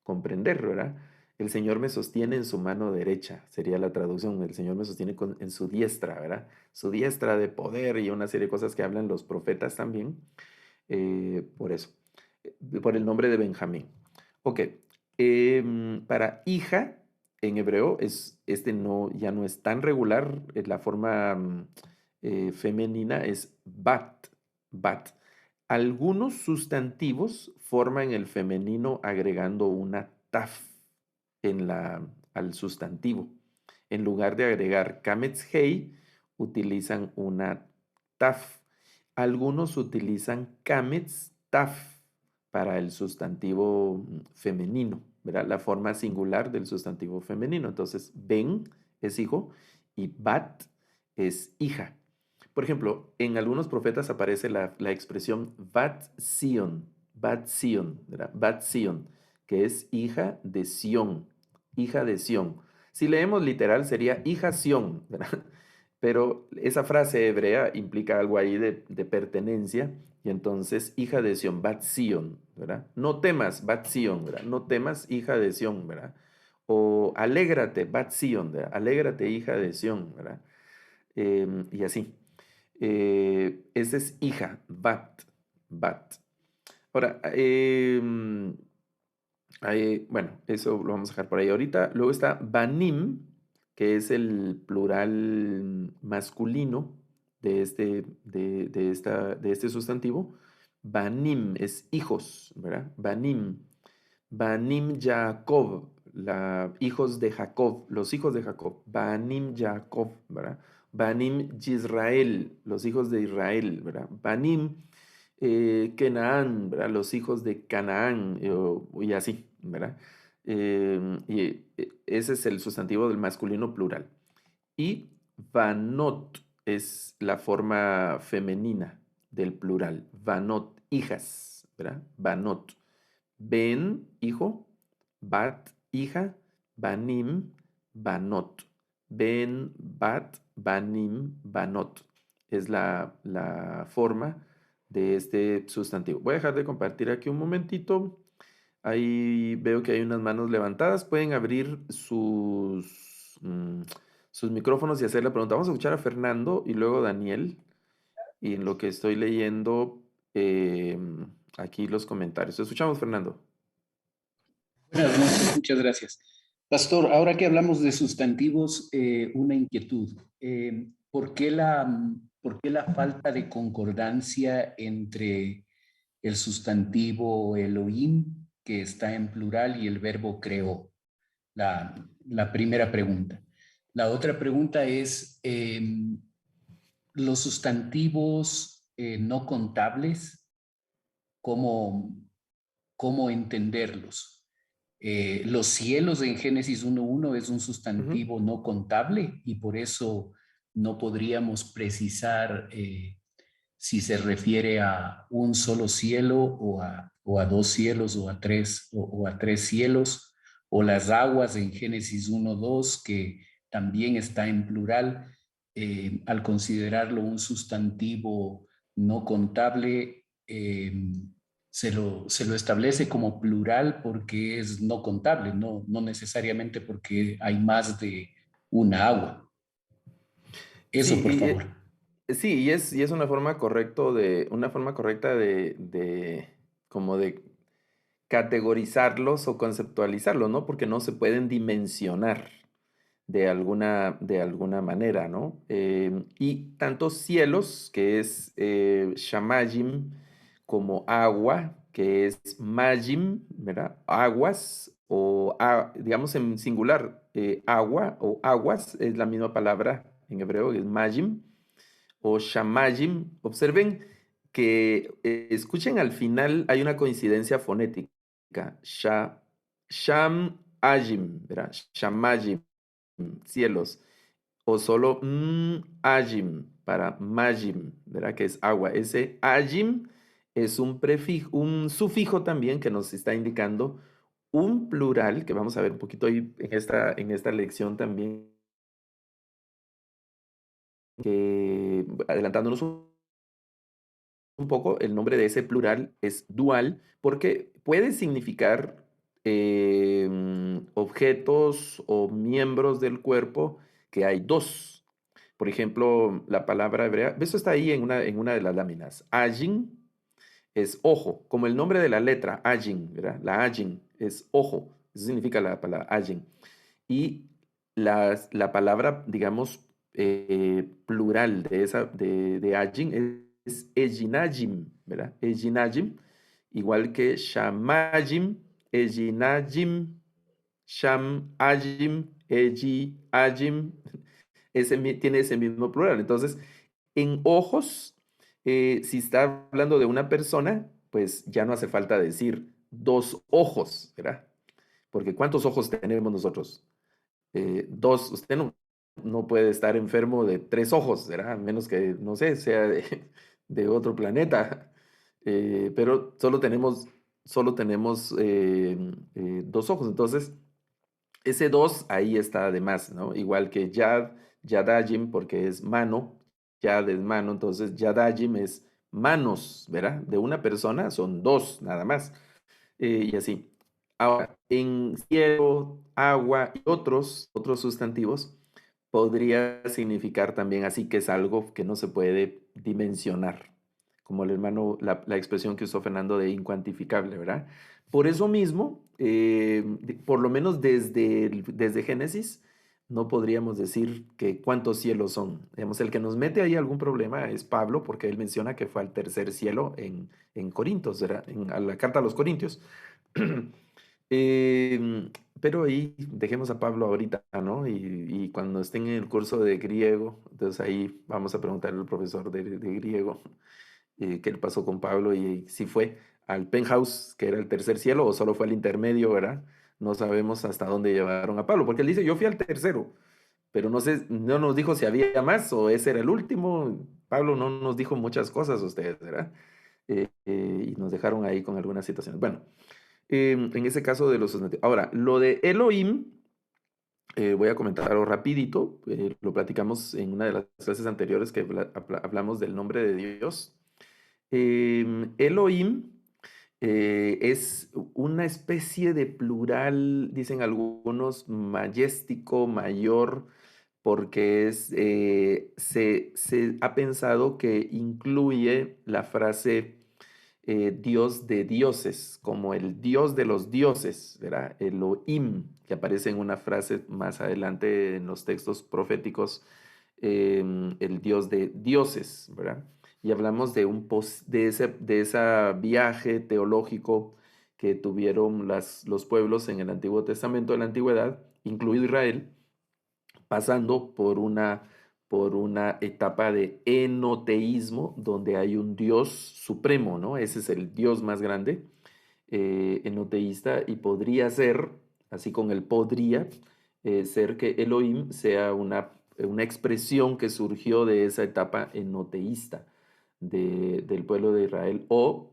comprender, ¿verdad? El Señor me sostiene en su mano derecha, sería la traducción. El Señor me sostiene en su diestra, ¿verdad? Su diestra de poder y una serie de cosas que hablan los profetas también. Por eso, por el nombre de Benjamín. Ok, para hija en hebreo no, ya no es tan regular, la forma femenina es bat. Algunos sustantivos forman el femenino agregando una taf al sustantivo. En lugar de agregar kametz hei, utilizan una taf. Algunos utilizan kametz taf para el sustantivo femenino, ¿verdad? La forma singular del sustantivo femenino. Entonces, ben es hijo y bat es hija. Por ejemplo, en algunos profetas aparece la expresión Bat Sion, ¿verdad? Bat Sion, que es hija de Sión. Si leemos literal sería hija Sión, ¿verdad? Pero esa frase hebrea implica algo ahí de pertenencia, y entonces hija de Sión, Bat Sion, ¿verdad? No temas, Bat Sion, ¿verdad? No temas, hija de Sión, ¿verdad? O alégrate, Bat Sion, ¿verdad? Alégrate, hija de Sión, ¿verdad? Y así. Esa es hija, bat. Ahora, bueno, eso lo vamos a dejar por ahí ahorita. Luego está banim, que es el plural masculino de este sustantivo. Banim es hijos, ¿verdad? Banim Jacob, hijos de Jacob, los hijos de Jacob. Banim Jacob, ¿verdad? Banim Yisrael, los hijos de Israel, ¿verdad? Banim Kenaán, ¿verdad? Los hijos de Canaán, y así, ¿verdad? Ese es el sustantivo del masculino plural. Y vanot es la forma femenina del plural. Vanot, hijas, ¿verdad? Vanot. Ben, hijo. Bat, hija. Banim, banot. Ben, bat, banim, banot. Es la forma de este sustantivo. Voy a dejar de compartir aquí un momentito. ahí veo que hay unas manos levantadas. Pueden abrir sus micrófonos y hacer la pregunta. Vamos a escuchar a Fernando y luego Daniel. Y en lo que estoy leyendo aquí los comentarios. Escuchamos, Fernando. Buenas noches, muchas gracias. Pastor, ahora que hablamos de sustantivos, una inquietud. ¿Por qué la falta de concordancia entre el sustantivo Elohim, que está en plural, y el verbo creó? La primera pregunta. La otra pregunta es, los sustantivos no contables, ¿cómo, cómo entenderlos? Los cielos en Génesis 1.1 es un Ujú. sustantivo no contable y por eso no podríamos precisar si se refiere a un solo cielo o a dos cielos o a tres cielos, o las aguas en Génesis 1.2 que también está en plural. Al considerarlo un sustantivo no contable, se lo establece como plural porque es no contable, no necesariamente porque hay más de una agua. Eso, por Sí, favor. sí, y es una forma correcta de como de categorizarlos o conceptualizarlos, ¿no? Porque no se pueden dimensionar de alguna manera, ¿no? Y tanto cielos, que es shamayim, como agua, que es majim, ¿verdad? Aguas, o digamos en singular, agua o aguas, es la misma palabra en hebreo, que es majim, o shamayim. Observen que, escuchen al final, hay una coincidencia fonética. Sham, ajim, ¿verdad? Shamayim, cielos. O solo ajim para majim, ¿verdad? Que es agua. Ese ajim es un prefijo, un sufijo también que nos está indicando un plural, que vamos a ver un poquito ahí en esta lección también, que adelantándonos un poco, el nombre de ese plural es dual porque puede significar objetos o miembros del cuerpo que hay dos. Por ejemplo, la palabra hebrea, eso está ahí en una de las láminas. Ajin es ojo, como el nombre de la letra, Ajin, ¿verdad? La Ajin es ojo, eso significa la palabra Ajin. Y la palabra, digamos, plural de Ajin es Ejinajim, ¿verdad? Ejinajim, igual que Shamayim, Ejinajim, Shamajim, Ejiajim, tiene ese mismo plural. Entonces, en ojos, si está hablando de una persona, pues ya no hace falta decir dos ojos, ¿verdad? Porque ¿cuántos ojos tenemos nosotros? Dos, usted no puede estar enfermo de tres ojos, ¿verdad? A menos que, no sé, sea de otro planeta. Pero solo tenemos dos ojos. Entonces, ese dos ahí está además, ¿no? Igual que Yadajim, porque es mano, Yad es mano, entonces Yadajim es manos, ¿verdad? De una persona son dos nada más, y así. Ahora, en cielo, agua y otros sustantivos, podría significar también así que es algo que no se puede dimensionar, como la expresión que usó Fernando de incuantificable, ¿verdad? Por eso mismo, por lo menos desde Génesis, no podríamos decir que cuántos cielos son. Digamos, el que nos mete ahí algún problema es Pablo, porque él menciona que fue al tercer cielo en Corintios, ¿verdad? A la carta a los Corintios. Pero ahí dejemos a Pablo ahorita, ¿no? Y cuando estén en el curso de griego, entonces ahí vamos a preguntarle al profesor de griego qué le pasó con Pablo y si fue al penthouse, que era el tercer cielo, o solo fue al intermedio, ¿verdad? No sabemos hasta dónde llevaron a Pablo, porque él dice, yo fui al tercero, pero no sé, no nos dijo si había más o ese era el último. Pablo no nos dijo muchas cosas a ustedes, ¿verdad? Y nos dejaron ahí con algunas situaciones. Bueno, en ese caso de los sustantivos. Ahora, lo de Elohim, voy a comentarlo rapidito, lo platicamos en una de las clases anteriores que hablamos del nombre de Dios. Elohim Es una especie de plural, dicen algunos, majestic, mayor, porque se ha pensado que incluye la frase Dios de dioses, como el Dios de los dioses, ¿verdad? Elohim, que aparece en una frase más adelante en los textos proféticos, el Dios de dioses, ¿verdad? Y hablamos de ese viaje teológico que tuvieron los pueblos en el Antiguo Testamento de la Antigüedad, incluido Israel, pasando por una etapa de enoteísmo, donde hay un Dios supremo, ¿no? Ese es el Dios más grande, enoteísta, y podría ser, así con el podría, ser que Elohim sea una expresión que surgió de esa etapa enoteísta del pueblo de Israel, o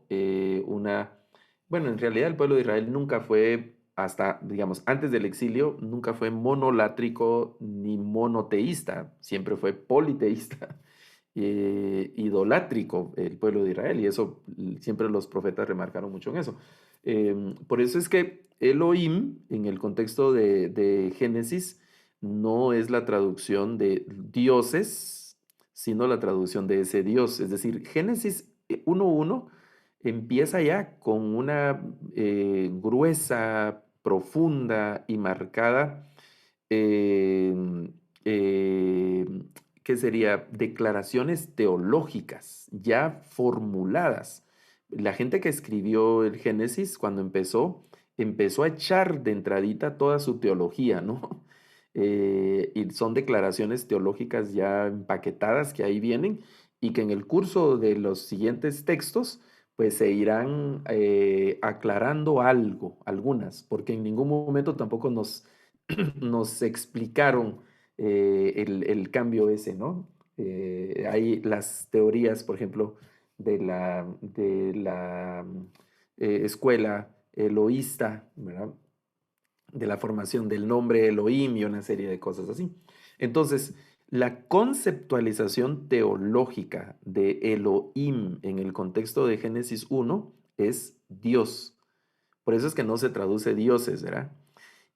bueno, en realidad el pueblo de Israel nunca fue, hasta, digamos, antes del exilio, nunca fue monolátrico ni monoteísta, siempre fue politeísta, idolátrico el pueblo de Israel, y eso siempre los profetas remarcaron mucho en eso. Por eso es que Elohim, en el contexto de Génesis, no es la traducción de dioses, sino la traducción de ese Dios. Es decir, Génesis 1:1 empieza ya con una gruesa, profunda y marcada, em, em, ¿qué sería? Declaraciones teológicas ya formuladas. La gente que escribió el Génesis cuando empezó a echar de entradita toda su teología, ¿no? Y son declaraciones teológicas ya empaquetadas que ahí vienen y que en el curso de los siguientes textos pues se irán aclarando algo, algunas, porque en ningún momento tampoco nos explicaron el cambio ese, ¿no? Hay las teorías, por ejemplo, de la escuela eloísta, ¿verdad? De la formación del nombre Elohim y una serie de cosas así. Entonces, la conceptualización teológica de Elohim en el contexto de Génesis 1 es Dios. Por eso es que no se traduce dioses, ¿verdad?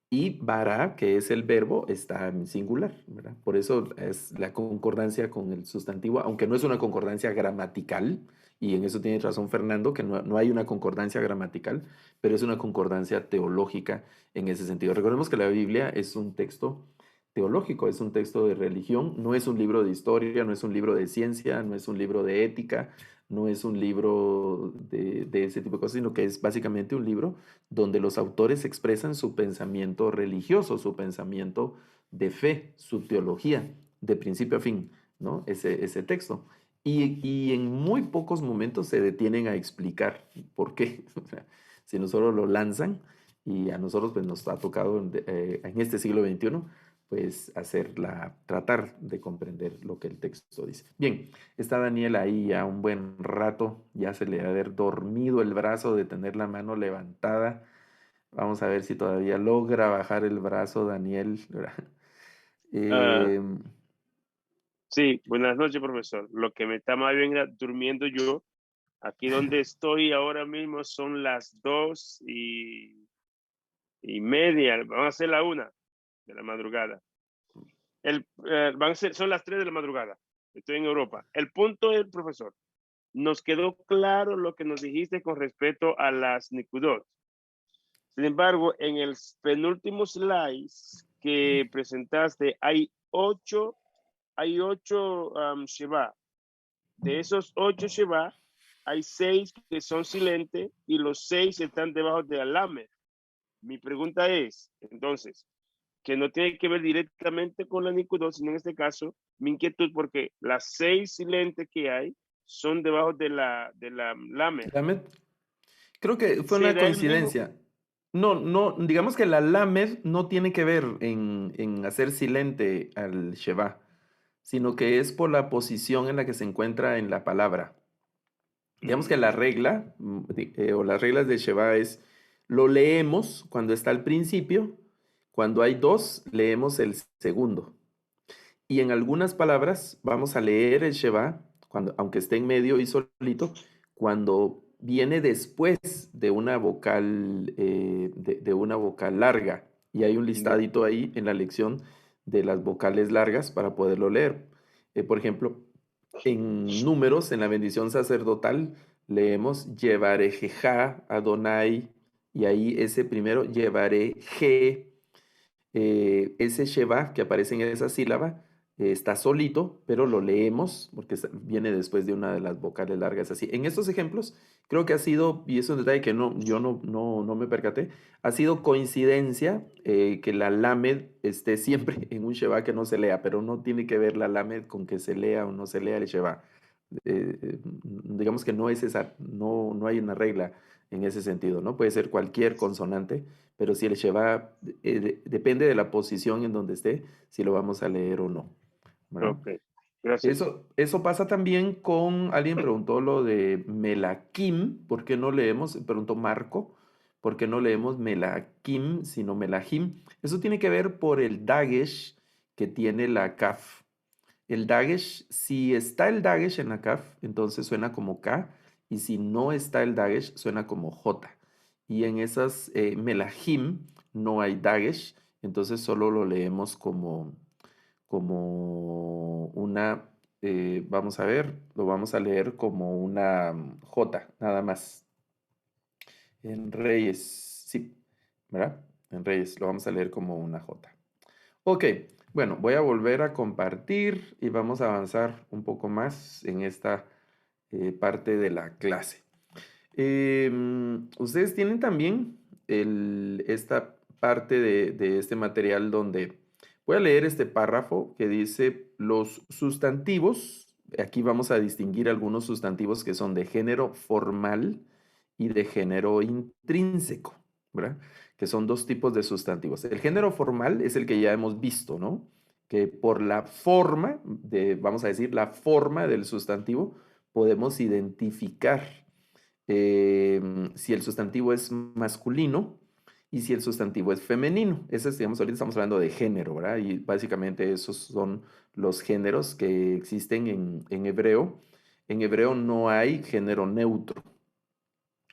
Y bara, que es el verbo, está en singular, ¿verdad? Por eso es la concordancia con el sustantivo, aunque no es una concordancia gramatical, y en eso tiene razón Fernando, que no hay una concordancia gramatical, pero es una concordancia teológica en ese sentido. Recordemos que la Biblia es un texto teológico, es un texto de religión, no es un libro de historia, no es un libro de ciencia, no es un libro de ética, no es un libro de ese tipo de cosas, sino que es básicamente un libro donde los autores expresan su pensamiento religioso, su pensamiento de fe, su teología, de principio a fin, ¿no? Ese texto. Y en muy pocos momentos se detienen a explicar por qué. O sea, si no solo lo lanzan, y a nosotros pues, nos ha tocado en este siglo XXI, pues tratar de comprender lo que el texto dice. Bien, está Daniel ahí ya un buen rato, ya se le ha de haber dormido el brazo de tener la mano levantada. Vamos a ver si todavía logra bajar el brazo Daniel. ¿Verdad? Ah, Eh, sí, buenas noches, profesor. Lo que me está más bien durmiendo yo, aquí donde estoy ahora mismo son las 2:30, van a ser la 1 de la madrugada. Son las 3 de la madrugada. Estoy en Europa. El punto es, profesor, nos quedó claro lo que nos dijiste con respecto a las Nikudot. Sin embargo, en el penúltimo slide que presentaste, hay ocho Sheba. De esos 8 Sheba, hay 6 que son silentes y los 6 están debajo de Alamed. Mi pregunta es, entonces, que no tiene que ver directamente con la Nikudot, sino en este caso, mi inquietud, porque las 6 silentes que hay son debajo de la Lamed. Lamed, creo que fue una ¿Será el mismo? coincidencia. No, no, digamos que la Lamed no tiene que ver en hacer silente al Sheba, sino que es por la posición en la que se encuentra en la palabra. Digamos que la regla o las reglas de Sheba es, lo leemos cuando está al principio, cuando hay dos, leemos el segundo. Y en algunas palabras vamos a leer el Sheba, aunque esté en medio y solito, cuando viene después de una vocal, de una vocal larga. Y hay un Ya. listadito ahí en la lección de las vocales largas para poderlo leer. Por ejemplo, en números, en la bendición sacerdotal, leemos Yevarejeja Adonai, y ahí ese primero, Yevareje, ese Sheva que aparece en esa sílaba está solito, pero lo leemos porque viene después de una de las vocales largas así. En estos ejemplos, creo que ha sido, y es un detalle que yo no me percaté, ha sido coincidencia que la Lamed esté siempre en un Sheva que no se lea, pero no tiene que ver la Lamed con que se lea o no se lea el Sheva. Digamos que no es esa, no hay una regla en ese sentido, ¿no? Puede ser cualquier consonante, pero si el Sheva depende de la posición en donde esté, si lo vamos a leer o no, ¿verdad? Ok, gracias. Eso pasa también con, alguien preguntó lo de Melakim, ¿por qué no leemos? Preguntó Marco, ¿por qué no leemos Melakim, sino Melahim? Eso tiene que ver por el Dagesh que tiene la Kaf. El Dagesh, si está el Dagesh en la Kaf, entonces suena como K, y si no está el Dagesh, suena como J. Y en esas Melahim no hay Dagesh, entonces solo lo leemos como una, vamos a ver, lo vamos a leer como una J, nada más. En Reyes, sí, ¿verdad? En Reyes lo vamos a leer como una J. Ok, bueno, voy a volver a compartir y vamos a avanzar un poco más en esta parte de la clase. Ustedes tienen también esta parte de este material donde voy a leer este párrafo que dice los sustantivos. Aquí vamos a distinguir algunos sustantivos que son de género formal y de género intrínseco, ¿verdad? Que son dos tipos de sustantivos. El género formal es el que ya hemos visto, ¿no? Que por la forma vamos a decir, la forma del sustantivo, podemos identificar si el sustantivo es masculino y si el sustantivo es femenino. Digamos, ahorita estamos hablando de género, ¿verdad? Y básicamente esos son los géneros que existen en hebreo. En hebreo no hay género neutro.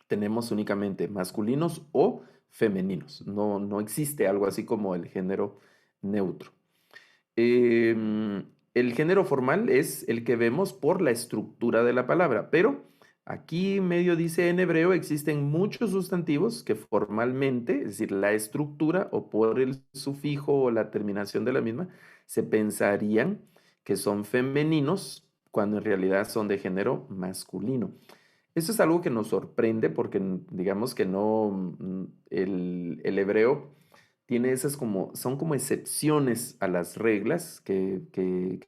Tenemos únicamente masculinos o femeninos. No existe algo así como el género neutro. El género formal es el que vemos por la estructura de la palabra, pero aquí medio dice en hebreo existen muchos sustantivos que formalmente, es decir, la estructura o por el sufijo o la terminación de la misma, se pensarían que son femeninos cuando en realidad son de género masculino. Eso es algo que nos sorprende porque digamos que no, el hebreo tiene son como excepciones a las reglas que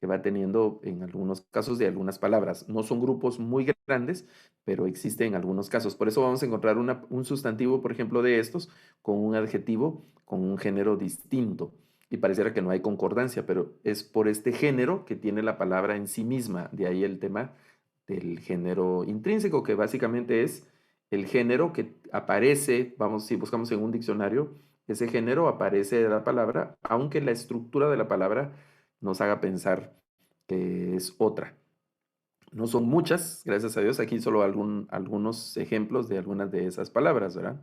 va teniendo en algunos casos de algunas palabras. No son grupos muy grandes, pero existen en algunos casos. Por eso vamos a encontrar un sustantivo, por ejemplo, de estos, con un adjetivo, con un género distinto. Y pareciera que no hay concordancia, pero es por este género que tiene la palabra en sí misma. De ahí el tema del género intrínseco, que básicamente es el género que aparece, vamos, si buscamos en un diccionario, ese género aparece de la palabra, aunque la estructura de la palabra nos haga pensar que es otra. No son muchas, gracias a Dios, aquí solo algunos ejemplos de algunas de esas palabras, ¿verdad?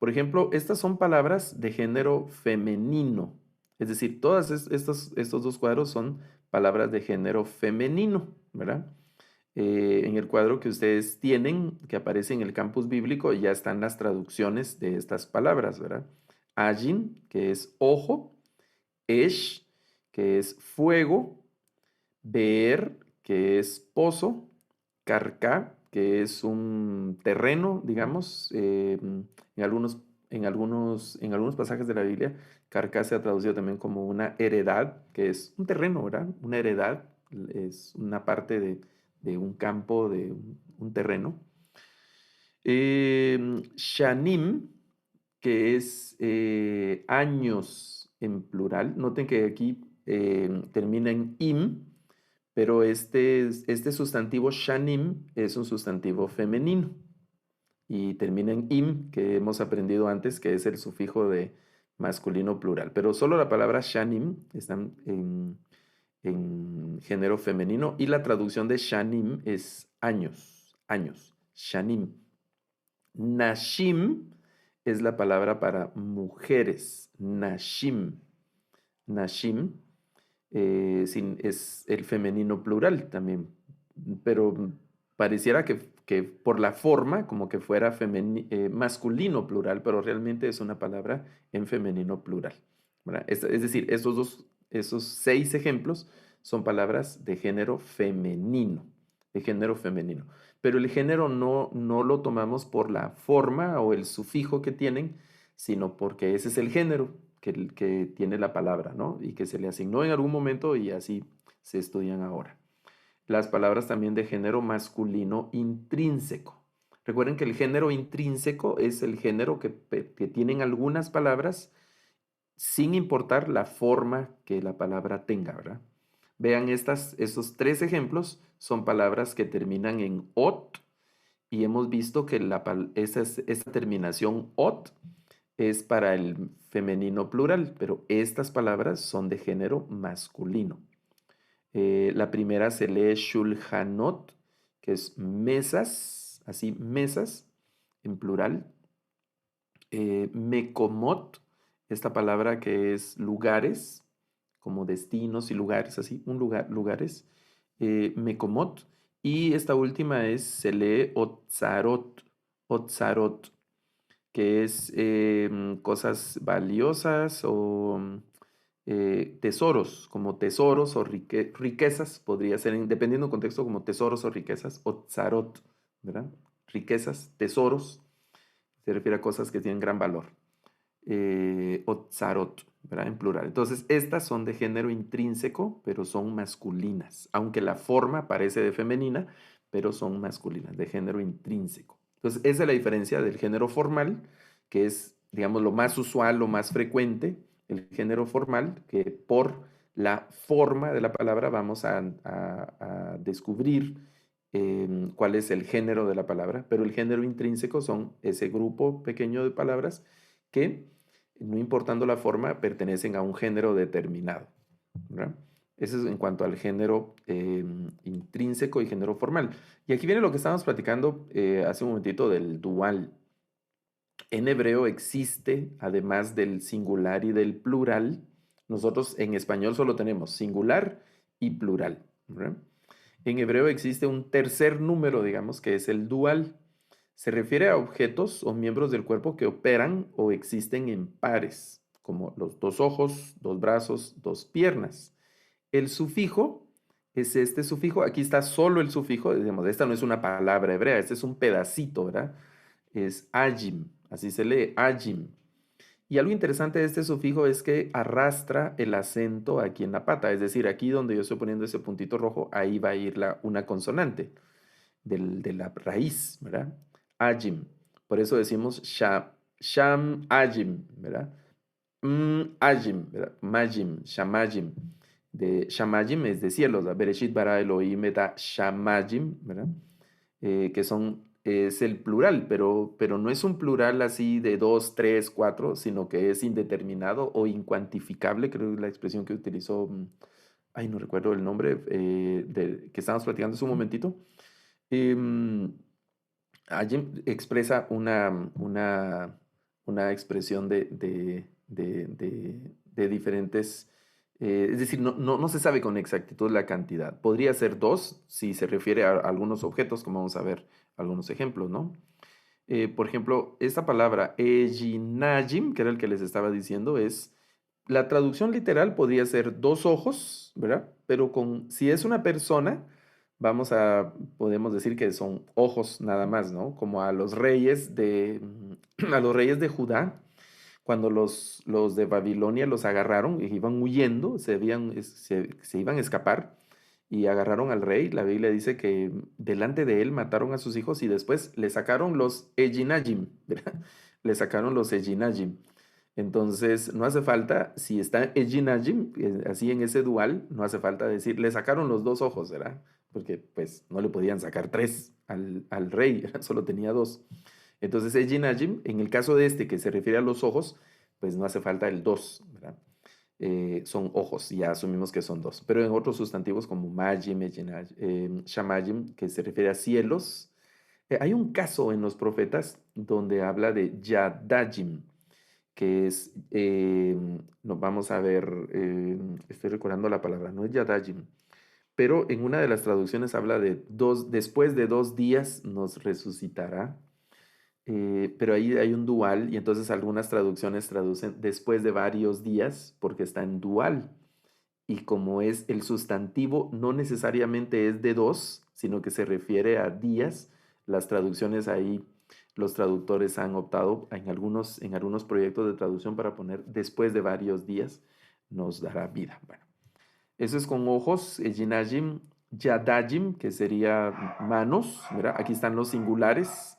Por ejemplo, estas son palabras de género femenino, es decir, todos estos dos cuadros son palabras de género femenino, ¿verdad? En el cuadro que ustedes tienen, que aparece en el campus bíblico, ya están las traducciones de estas palabras, ¿verdad? Ajin, que es ojo, Esh, que es fuego, Beer, que es pozo, Karka, que es un terreno, digamos, en algunos pasajes de la Biblia, Karka se ha traducido también como una heredad, que es un terreno, ¿verdad? Una heredad es una parte de un campo, de un terreno. Shanim, que es años en plural. Noten que aquí termina en im, pero este sustantivo shanim es un sustantivo femenino y termina en im, que hemos aprendido antes, que es el sufijo de masculino plural. Pero solo la palabra shanim está en género femenino y la traducción de shanim es años, años, shanim, Nashim es la palabra para mujeres. Nashim. Nashim es el femenino plural también, pero pareciera que por la forma como que fuera masculino plural, pero realmente es una palabra en femenino plural, ¿verdad? Es decir, esos 6 ejemplos son palabras de género femenino, de género femenino. Pero el género no lo tomamos por la forma o el sufijo que tienen, sino porque ese es el género que tiene la palabra, ¿no? Y que se le asignó en algún momento y así se estudian ahora. Las palabras también de género masculino intrínseco. Recuerden que el género intrínseco es el género que tienen algunas palabras sin importar la forma que la palabra tenga, ¿verdad? Vean, estos 3 ejemplos son palabras que terminan en ot y hemos visto que esta terminación ot es para el femenino plural, pero estas palabras son de género masculino. La primera se lee shulhanot, que es mesas, así mesas en plural. Mekomot, esta palabra que es lugares, como destinos y lugares, así, lugares. Mekomot. Y esta última se lee otzarot, otzarot, que es cosas valiosas o tesoros, como tesoros o riquezas, podría ser, dependiendo del contexto, como tesoros o riquezas, o tzarot, ¿verdad? Riquezas, tesoros, se refiere a cosas que tienen gran valor. O tzarot, ¿verdad? En plural. Entonces, estas son de género intrínseco, pero son masculinas, aunque la forma parece de femenina, pero son masculinas, de género intrínseco. Entonces, esa es la diferencia del género formal, que es, digamos, lo más usual, lo más frecuente, el género formal, que por la forma de la palabra vamos a descubrir cuál es el género de la palabra, pero el género intrínseco son ese grupo pequeño de palabras que, no importando la forma, pertenecen a un género determinado, ¿verdad? Eso es en cuanto al género intrínseco y género formal. Y aquí viene lo que estábamos platicando hace un momentito del dual. En hebreo existe, además del singular y del plural, nosotros en español solo tenemos singular y plural, ¿verdad? En hebreo existe un tercer número, digamos, que es el dual. Se refiere a objetos o miembros del cuerpo que operan o existen en pares, como los 2 ojos, 2 brazos, 2 piernas. El sufijo es este sufijo, aquí está solo el sufijo, digamos, esta no es una palabra hebrea, este es un pedacito, ¿verdad? Es ajim, así se lee, ajim. Y algo interesante de este sufijo es que arrastra el acento aquí en la pata, es decir, aquí donde yo estoy poniendo ese puntito rojo, ahí va a ir una consonante de la raíz, ¿verdad? Ajim. Por eso decimos sham ajim, ¿verdad? Ajim, ¿verdad? Majim, shamajim. Shamajim es de cielos, ¿verdad? Bereshit bara Elohim eta shamajim, ¿verdad? Es el plural, pero no es un plural así de 2, 3, 4, sino que es indeterminado o incuantificable, creo que es la expresión que utilizó, ay, no recuerdo el nombre, que estábamos platicando hace un momentito. Allí expresa una expresión de diferentes, es decir, no se sabe con exactitud la cantidad. Podría ser 2 si se refiere a algunos objetos, como vamos a ver algunos ejemplos, ¿no? Por ejemplo, esta palabra ejinajim, que era el que les estaba diciendo, la traducción literal podría ser 2 ojos, ¿verdad? Pero si es una persona, podemos decir que son ojos nada más, ¿no? Como a los reyes a los reyes de Judá, cuando los de Babilonia los agarraron y iban huyendo, se iban a escapar y agarraron al rey. La Biblia dice que delante de él mataron a sus hijos y después le sacaron los Ejinajim, ¿verdad? Le sacaron los Ejinajim. Entonces, no hace falta, si está Ejinajim, así en ese dual, no hace falta decir, le sacaron los 2 ojos, ¿verdad? Porque pues no le podían sacar 3 al rey, solo tenía 2. Entonces, Ejinajim, en el caso de este que se refiere a los ojos, pues no hace falta el 2, ¿verdad? Son ojos, ya asumimos que son 2. Pero en otros sustantivos como Majim, Shamajim, que se refiere a cielos, Hay un caso en los profetas donde habla de Yadajim, que es, nos vamos a ver, estoy recordando la palabra, no es Yadajim, pero en una de las traducciones habla de después de 2 días nos resucitará, pero ahí hay un dual y entonces algunas traducciones traducen después de varios días porque está en dual. Y como es el sustantivo, no necesariamente es de dos, sino que se refiere a días. Las traducciones ahí, los traductores han optado en algunos proyectos de traducción para poner después de varios días nos dará vida. Bueno, eso es con ojos, Jinajim, Yadajim, que sería manos, ¿verdad? Aquí están los singulares.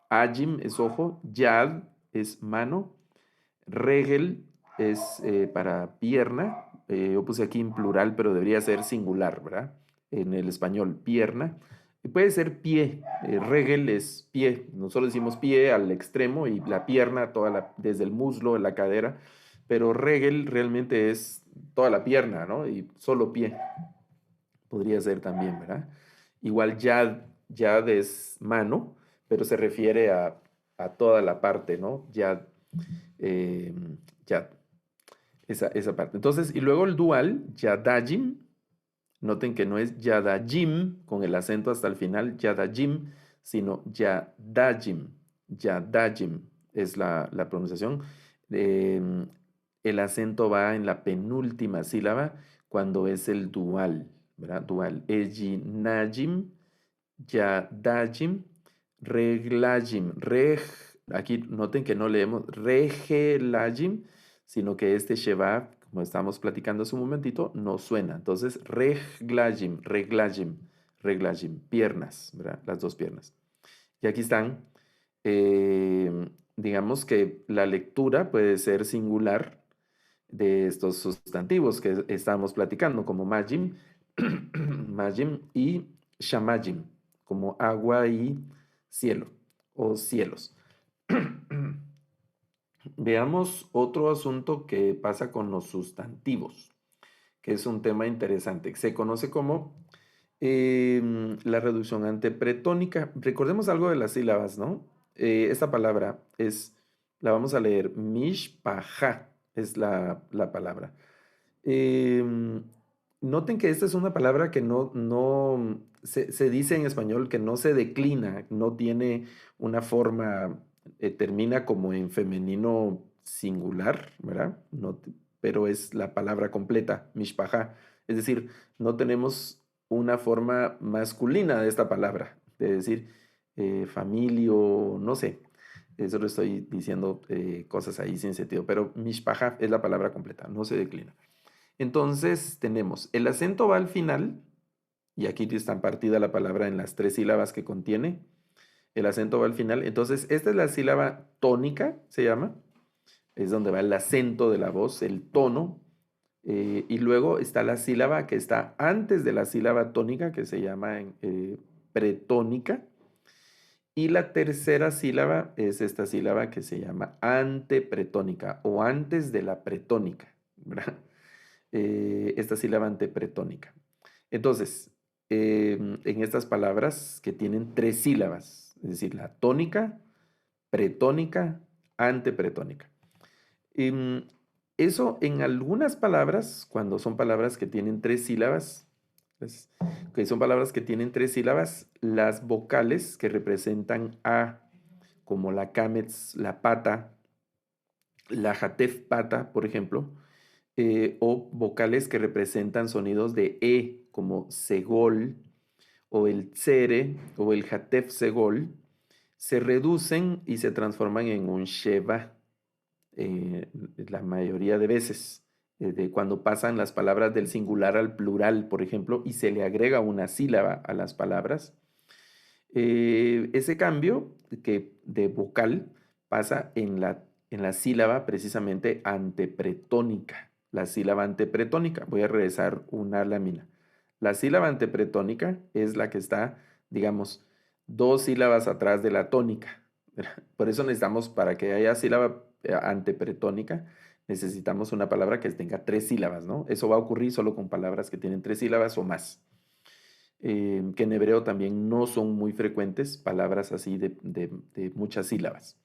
Ajim es ojo, Yad es mano, Regel es para pierna. Yo puse aquí en plural, pero debería ser singular, ¿verdad? En el español, pierna. Y puede ser pie. Regel es pie. Nosotros decimos pie al extremo y la pierna desde el muslo, la cadera. Pero regel realmente es toda la pierna, ¿no? Y solo pie. Podría ser también, ¿verdad? Igual yad es mano, pero se refiere a toda la parte, ¿no? Eh, Yad, esa parte. Entonces, y luego el dual, Yadajim, noten que no es Yadajim con el acento hasta el final, Yadajim, sino Yadajim. Yadajim es la pronunciación. Eh, el acento va en la penúltima sílaba cuando es el dual, ¿verdad? Dual. Ejinajim, Yadajim, Reglajim. Aquí noten que no leemos Regelajim, sino que este Sheva, como estamos platicando hace un momentito, no suena. Entonces, Reglajim, Reglajim, Reglajim, piernas, ¿verdad? Las dos piernas. Y aquí están, digamos que la lectura puede ser singular de estos sustantivos que estamos platicando, como Majim, Majim y Shamajim, como agua y cielo o cielos. Veamos otro asunto que pasa con los sustantivos, que es un tema interesante. Se conoce como la reducción antepretónica. Recordemos algo de las sílabas, ¿no? Esta palabra la vamos a leer, mishpaha es la palabra. Em, Noten que esta es una palabra que no se dice en español que no se declina, no tiene una forma, termina como en femenino singular, ¿verdad? Pero es la palabra completa, mishpaha. Es decir, no tenemos una forma masculina de esta palabra, de decir familio, no sé. Eso lo estoy diciendo cosas ahí sin sentido, pero mishpaha es la palabra completa, no se declina. Entonces tenemos el acento va al final, y aquí está partida la palabra en las 3 sílabas que contiene. El acento va al final. Entonces, esta es la sílaba tónica, se llama. Es donde va el acento de la voz, el tono. Y luego está la sílaba que está antes de la sílaba tónica, que se llama pretónica. Y la tercera sílaba es esta sílaba que se llama antepretónica o antes de la pretónica, ¿verdad? Esta sílaba antepretónica. Entonces, en estas palabras que tienen 3 sílabas, es decir, la tónica, pretónica, antepretónica. Eso en algunas palabras, cuando son palabras que tienen 3 sílabas, que son palabras que tienen 3 sílabas, las vocales que representan a, como la kametz, la pata, la jatef pata, por ejemplo, o vocales que representan sonidos de E, como segol, o el tsere, o el jatef segol, se reducen y se transforman en un sheva la mayoría de veces. De cuando pasan las palabras del singular al plural, por ejemplo, y se le agrega una sílaba a las palabras, ese cambio de vocal pasa en la sílaba precisamente antepretónica. La sílaba antepretónica. Voy a regresar una lámina. La sílaba antepretónica es la que está, digamos, 2 sílabas atrás de la tónica. Por eso necesitamos, para que haya sílaba antepretónica, necesitamos una palabra que tenga 3 sílabas, ¿no? Eso va a ocurrir solo con palabras que tienen 3 sílabas o más. que en hebreo también no son muy frecuentes, palabras así de muchas sílabas.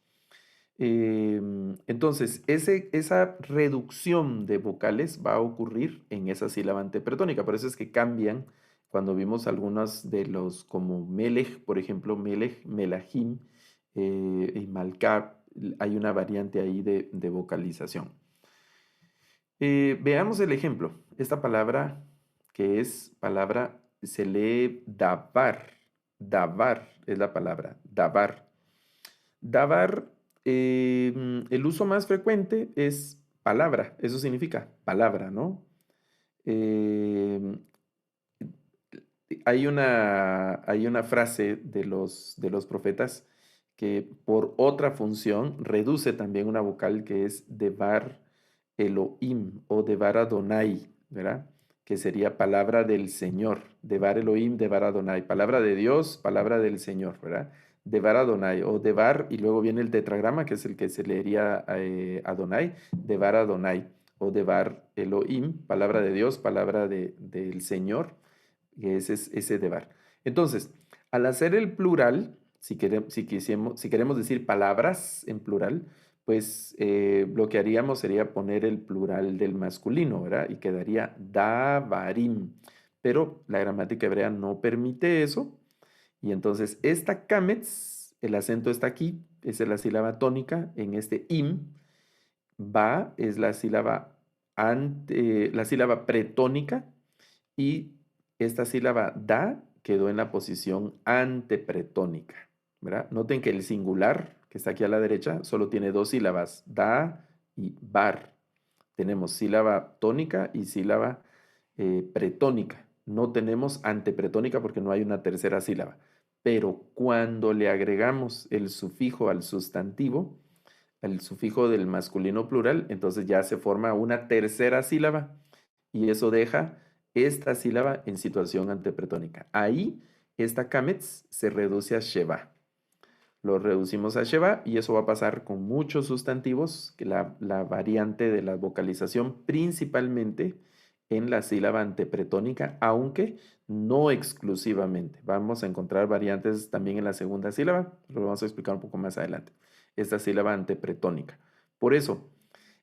Entonces, esa reducción de vocales va a ocurrir en esa sílaba antepretónica. Por eso es que cambian cuando vimos algunos de los, como Melech, por ejemplo, Melech, Melahim y Malkab, hay una variante ahí de vocalización. Veamos el ejemplo. Esta palabra, que es palabra, se lee davar. Davar es la palabra, davar. Davar, el uso más frecuente es palabra, eso significa palabra, ¿no? Eh, hay una frase de los profetas que por otra función reduce también una vocal que es devar Elohim o devar Adonai, ¿verdad? Que sería palabra del Señor, devar Elohim, devar Adonai, palabra de Dios, palabra del Señor, ¿verdad? Devar Adonai o devar, y luego viene el tetragrama, que es el que se leería Adonai, devar Adonai o devar Elohim, palabra de Dios, palabra del Señor, que es ese devar. Entonces, al hacer el plural, si queremos decir palabras en plural, pues lo que haríamos sería poner el plural del masculino, ¿verdad? Y quedaría davarim. Pero la gramática hebrea no permite eso. Y entonces esta kametz, el acento está aquí, esa es la sílaba tónica en este im. Va es la sílaba pretónica y esta sílaba da quedó en la posición antepretónica, ¿verdad? Noten que el singular, que está aquí a la derecha, solo tiene dos sílabas, da y bar. Tenemos sílaba tónica y sílaba pretónica. No tenemos antepretónica porque no hay una tercera sílaba. Pero cuando le agregamos el sufijo al sustantivo, el sufijo del masculino plural, entonces ya se forma una tercera sílaba y eso deja esta sílaba en situación antepretónica. Ahí esta kametz se reduce a sheva. Lo reducimos a sheva y eso va a pasar con muchos sustantivos, que la variante de la vocalización principalmente en la sílaba antepretónica, aunque no exclusivamente. Vamos a encontrar variantes también en la segunda sílaba, lo vamos a explicar un poco más adelante. Esta sílaba antepretónica. Por eso,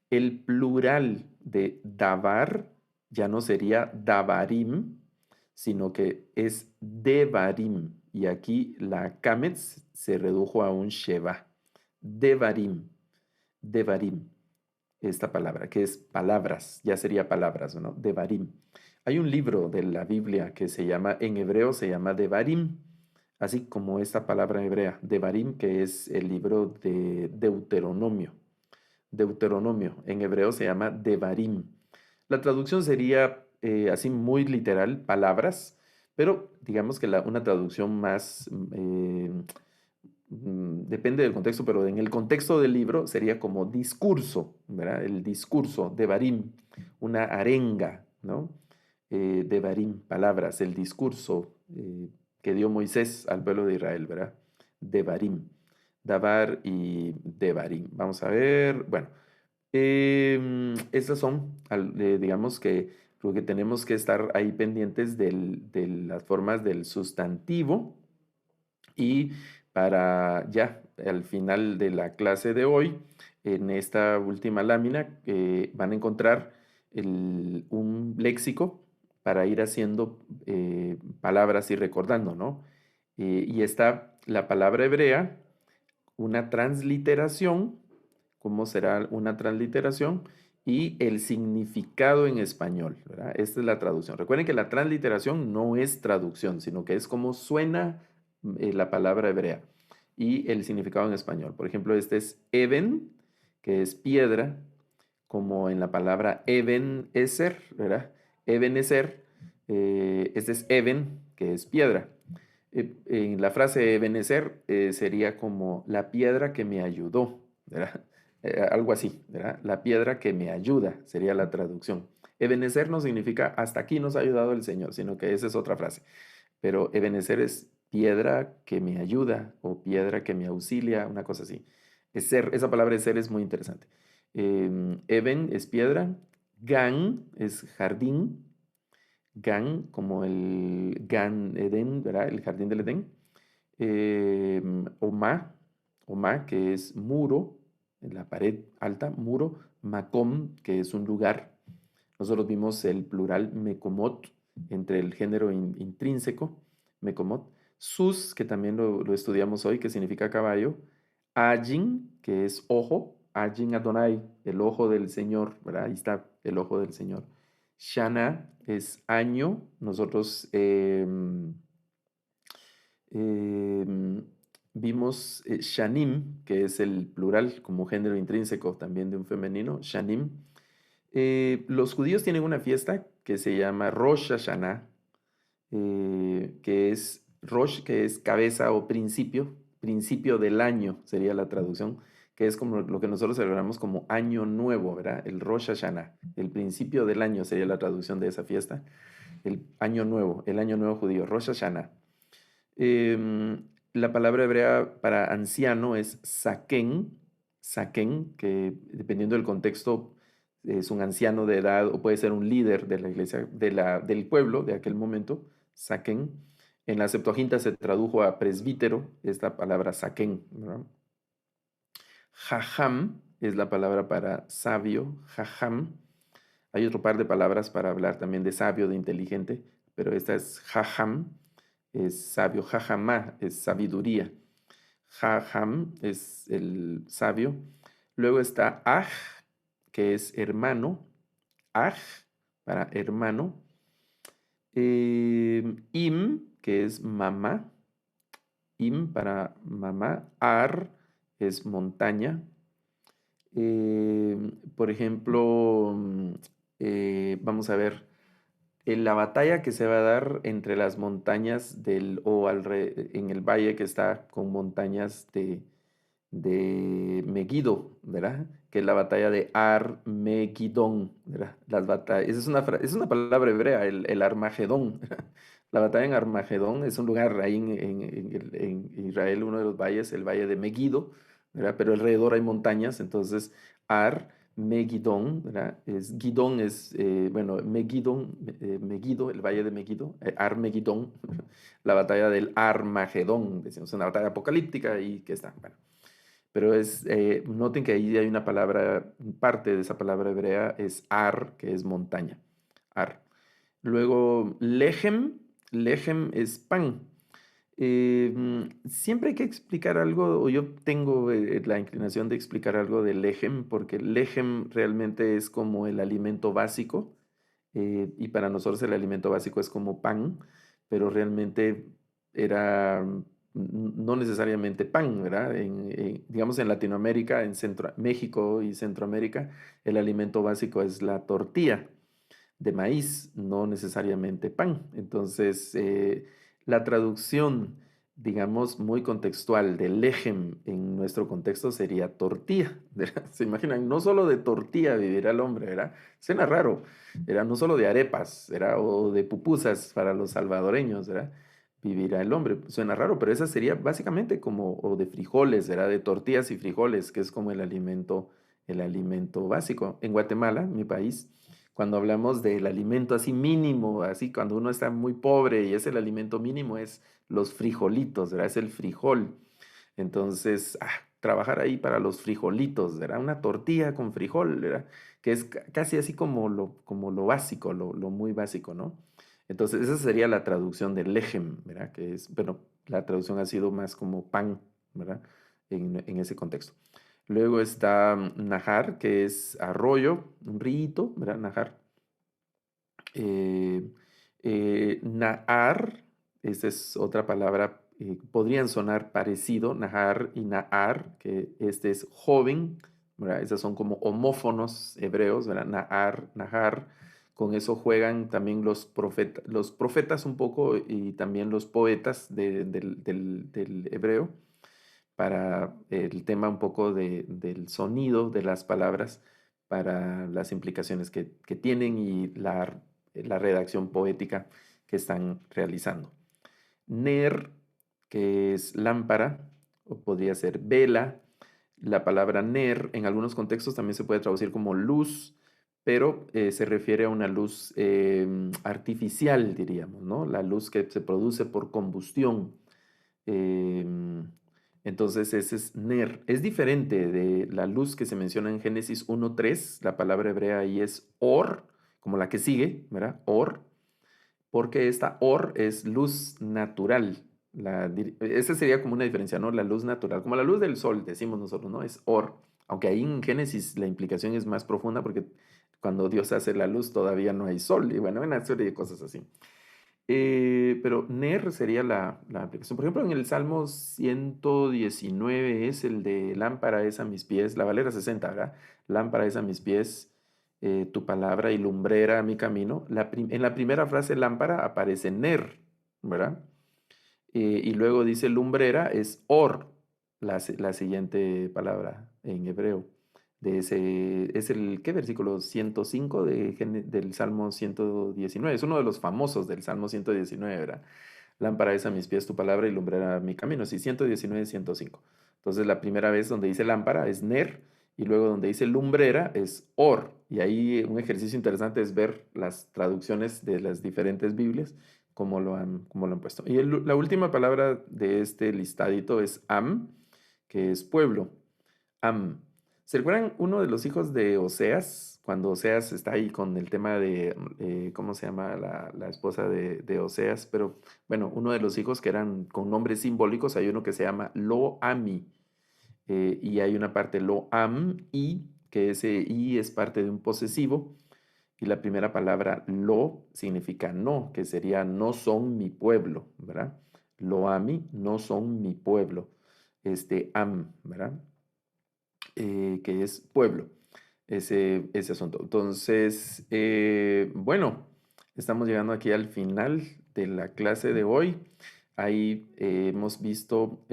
el plural de davar ya no sería davarim, sino que es devarim. Y aquí la kametz se redujo a un sheva. Devarim, devarim, esta palabra, que es palabras, ya sería palabras, ¿no? Devarim. Hay un libro de la Biblia que se llama, en hebreo se llama Devarim, así como esta palabra hebrea, Devarim, que es el libro de Deuteronomio. Deuteronomio, en hebreo se llama Devarim. La traducción sería así muy literal, palabras, pero digamos que una traducción más, depende del contexto, pero en el contexto del libro sería como discurso, ¿verdad? El discurso, Devarim, una arenga, ¿no? Devarim, palabras, el discurso que dio Moisés al pueblo de Israel, ¿verdad? Devarim. Davar y Devarim. Vamos a ver, bueno, estas son, digamos que lo que tenemos que estar ahí pendientes de las formas del sustantivo y para ya al final de la clase de hoy, en esta última lámina, van a encontrar un léxico para ir haciendo palabras y recordando, ¿no? Y está la palabra hebrea, una transliteración, cómo será una transliteración y el significado en español, ¿verdad? Esta es la traducción. Recuerden que la transliteración no es traducción, sino que es como suena la palabra hebrea y el significado en español. Por ejemplo, este es Eben, que es piedra, como en la palabra Eben Eser, ¿verdad? Eben Eser, este es Eben, que es piedra. En la frase Ebenezer sería como la piedra que me ayudó, ¿verdad? Algo así, ¿verdad? La piedra que me ayuda sería la traducción. Ebenezer no significa hasta aquí nos ha ayudado el Señor, sino que esa es otra frase. Pero Ebenezer es piedra que me ayuda o piedra que me auxilia, una cosa así. Esa palabra ser es muy interesante. Eben es piedra, gan es jardín, Gan, como el Gan Eden, ¿verdad? El jardín del Edén. Oma, Oma, que es muro, en la pared alta, muro. Makom, que es un lugar. Nosotros vimos el plural Mekomot entre el género intrínseco, Mekomot. Sus, que también lo estudiamos hoy, que significa caballo. Ajin, que es ojo. Ajin Adonai, el ojo del Señor, ¿verdad? Ahí está el ojo del Señor. Shana es año. Nosotros vimos Shanim, que es el plural como género intrínseco también de un femenino, Shanim. Los judíos tienen una fiesta que se llama Rosh Hashanah, que es Rosh, que es cabeza o principio, principio del año sería la traducción, que es como lo que nosotros celebramos como año nuevo, ¿verdad? El Rosh Hashanah, el principio del año sería la traducción de esa fiesta, el año nuevo judío, Rosh Hashanah. La palabra hebrea para anciano es saken, saken, que dependiendo del contexto es un anciano de edad o puede ser un líder de la iglesia, del pueblo de aquel momento, saken. En la Septuaginta se tradujo a presbítero, esta palabra saken, ¿verdad? Jajam es la palabra para sabio, jajam. Hay otro par de palabras para hablar también de sabio, de inteligente, pero esta es jajam, es sabio. Jajamá es sabiduría. Jajam es el sabio. Luego está aj, que es hermano. Aj, para hermano. Im, que es mamá. Im para mamá. Ar es montaña. Por ejemplo, vamos a ver, en la batalla que se va a dar entre las montañas en el valle que está con montañas de Megiddo, ¿verdad? Que es la batalla de Armagedón, ¿verdad? Las batallas, esa es una palabra hebrea, el Armagedón. La batalla en Armagedón es un lugar ahí en Israel, uno de los valles, el valle de Megiddo, ¿verdad? Pero alrededor hay montañas, entonces Megidón, ¿verdad? Gidón es, bueno, Megidón, Megiddo, el valle de Megiddo, Armagedón, la batalla del Armagedón, decimos, una batalla apocalíptica y que está, bueno. Pero noten que ahí hay una palabra, parte de esa palabra hebrea es ar, que es montaña, ar. Luego, lejem, lejem es pan. Siempre hay que explicar algo, o yo tengo la inclinación de explicar algo de lejem, porque lejem realmente es como el alimento básico, y para nosotros el alimento básico es como pan, pero realmente era no necesariamente pan, ¿verdad? Digamos en Latinoamérica, en México y Centroamérica, el alimento básico es la tortilla de maíz, no necesariamente pan. Entonces, la traducción, digamos, muy contextual de lejem en nuestro contexto sería tortilla, ¿verdad? Se imaginan, no solo de tortilla vivirá el hombre, ¿verdad? Suena raro, era no solo de arepas, ¿verdad? O de pupusas para los salvadoreños, ¿verdad? Vivirá el hombre. Suena raro, pero esa sería básicamente como, o de frijoles, ¿verdad? De tortillas y frijoles, que es como el alimento básico. En Guatemala, mi país, cuando hablamos del alimento así mínimo, así cuando uno está muy pobre y es el alimento mínimo, es los frijolitos, ¿verdad? Es el frijol. Entonces, trabajar ahí para los frijolitos, ¿verdad? Una tortilla con frijol, ¿verdad? Que es casi así como lo básico, lo muy básico, ¿no? Entonces, esa sería la traducción del lejem, ¿verdad? Que es, bueno, la traducción ha sido más como pan, ¿verdad? En ese contexto. Luego está Nahar, que es arroyo, un río, ¿verdad? Nahar. Eh, Nahar, esa es otra palabra, podrían sonar parecido, Nahar y Nahar, que este es joven, ¿verdad? Esas son como homófonos hebreos, ¿verdad? Nahar, Nahar. Con eso juegan también los profetas un poco y también los poetas del hebreo para el tema un poco del sonido de las palabras, para las implicaciones que tienen y la redacción poética que están realizando. Ner, que es lámpara, o podría ser vela. La palabra ner en algunos contextos también se puede traducir como luz, pero se refiere a una luz artificial, diríamos, ¿no? La luz que se produce por combustión. Em, entonces ese es ner. Es diferente de la luz que se menciona en Génesis 1:3. La palabra hebrea ahí es or, como la que sigue, ¿verdad? Or, porque esta or es luz natural. Esa sería como una diferencia, ¿no? La luz natural, como la luz del sol, decimos nosotros, ¿no? Es or. Aunque ahí en Génesis la implicación es más profunda porque cuando Dios hace la luz todavía no hay sol y bueno, una serie de cosas así. Pero ner sería la aplicación. Por ejemplo, en el Salmo 119 es el de lámpara es a mis pies, la Valera 60, ¿verdad? Lámpara es a mis pies, tu palabra y lumbrera a mi camino. En la primera frase lámpara aparece ner, ¿verdad? Y luego dice lumbrera es or, la siguiente palabra en hebreo. Es el, ¿qué versículo? 105 del Salmo 119. Es uno de los famosos del Salmo 119, ¿verdad? Lámpara es a mis pies tu palabra y lumbrera mi camino. Sí, 119, 105. Entonces la primera vez donde dice lámpara es ner y luego donde dice lumbrera es or. Y ahí un ejercicio interesante es ver las traducciones de las diferentes Biblias, cómo lo han puesto. Y la última palabra de este listadito es am, que es pueblo. Am. ¿Se recuerdan uno de los hijos de Oseas? Cuando Oseas está ahí con el tema de, ¿cómo se llama la esposa de Oseas? Pero bueno, uno de los hijos que eran con nombres simbólicos, hay uno que se llama Lo-Ami. Y hay una parte Lo-Am-I, que ese I es parte de un posesivo. Y la primera palabra lo significa no, que sería no son mi pueblo, ¿verdad? Lo-Ami, no son mi pueblo. Am, ¿verdad? Que es pueblo, ese asunto. Entonces, bueno, estamos llegando aquí al final de la clase de hoy. Ahí hemos visto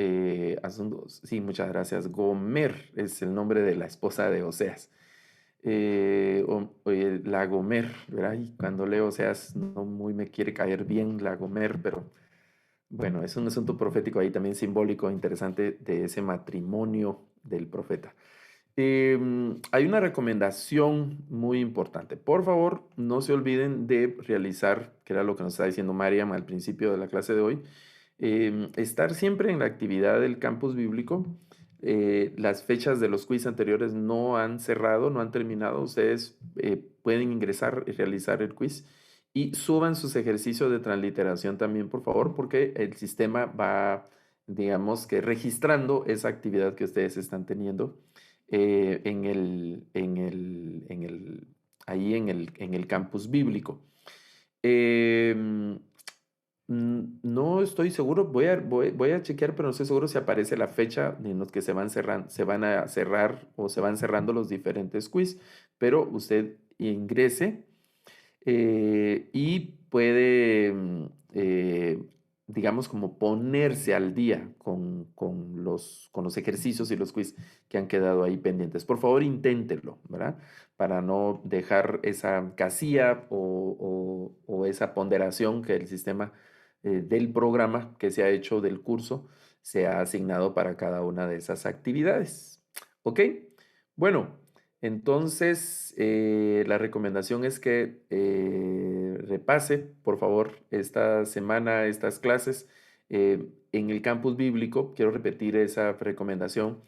asuntos. Sí, muchas gracias. Gomer es el nombre de la esposa de Oseas. La Gomer, ¿verdad? Y cuando leo Oseas, no muy me quiere caer bien la Gomer, pero bueno, es un asunto profético ahí también simbólico, interesante de ese matrimonio del profeta. Hay una recomendación muy importante. Por favor, no se olviden de realizar, que era lo que nos estaba diciendo Mariam al principio de la clase de hoy, estar siempre en la actividad del campus bíblico. Las fechas de los quiz anteriores no han cerrado, no han terminado. Ustedes pueden ingresar y realizar el quiz. Y suban sus ejercicios de transliteración también, por favor, porque el sistema va, digamos que registrando esa actividad que ustedes están teniendo ahí en el campus bíblico. No estoy seguro, voy a chequear, pero no estoy seguro si aparece la fecha en los que se van a cerrar o se van cerrando los diferentes quiz, pero usted ingrese y puede, digamos, como ponerse al día con los ejercicios y los quiz que han quedado ahí pendientes. Por favor, inténtenlo, ¿verdad? Para no dejar esa casilla o esa ponderación que el sistema del programa que se ha hecho del curso se ha asignado para cada una de esas actividades. ¿Ok? Bueno. Entonces, la recomendación es que repase, por favor, esta semana estas clases. En el campus bíblico, quiero repetir esa recomendación,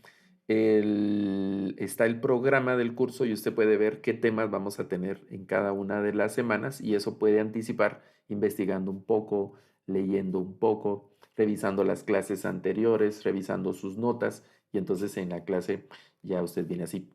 está el programa del curso y usted puede ver qué temas vamos a tener en cada una de las semanas y eso puede anticipar investigando un poco, leyendo un poco, revisando las clases anteriores, revisando sus notas y entonces en la clase ya usted viene así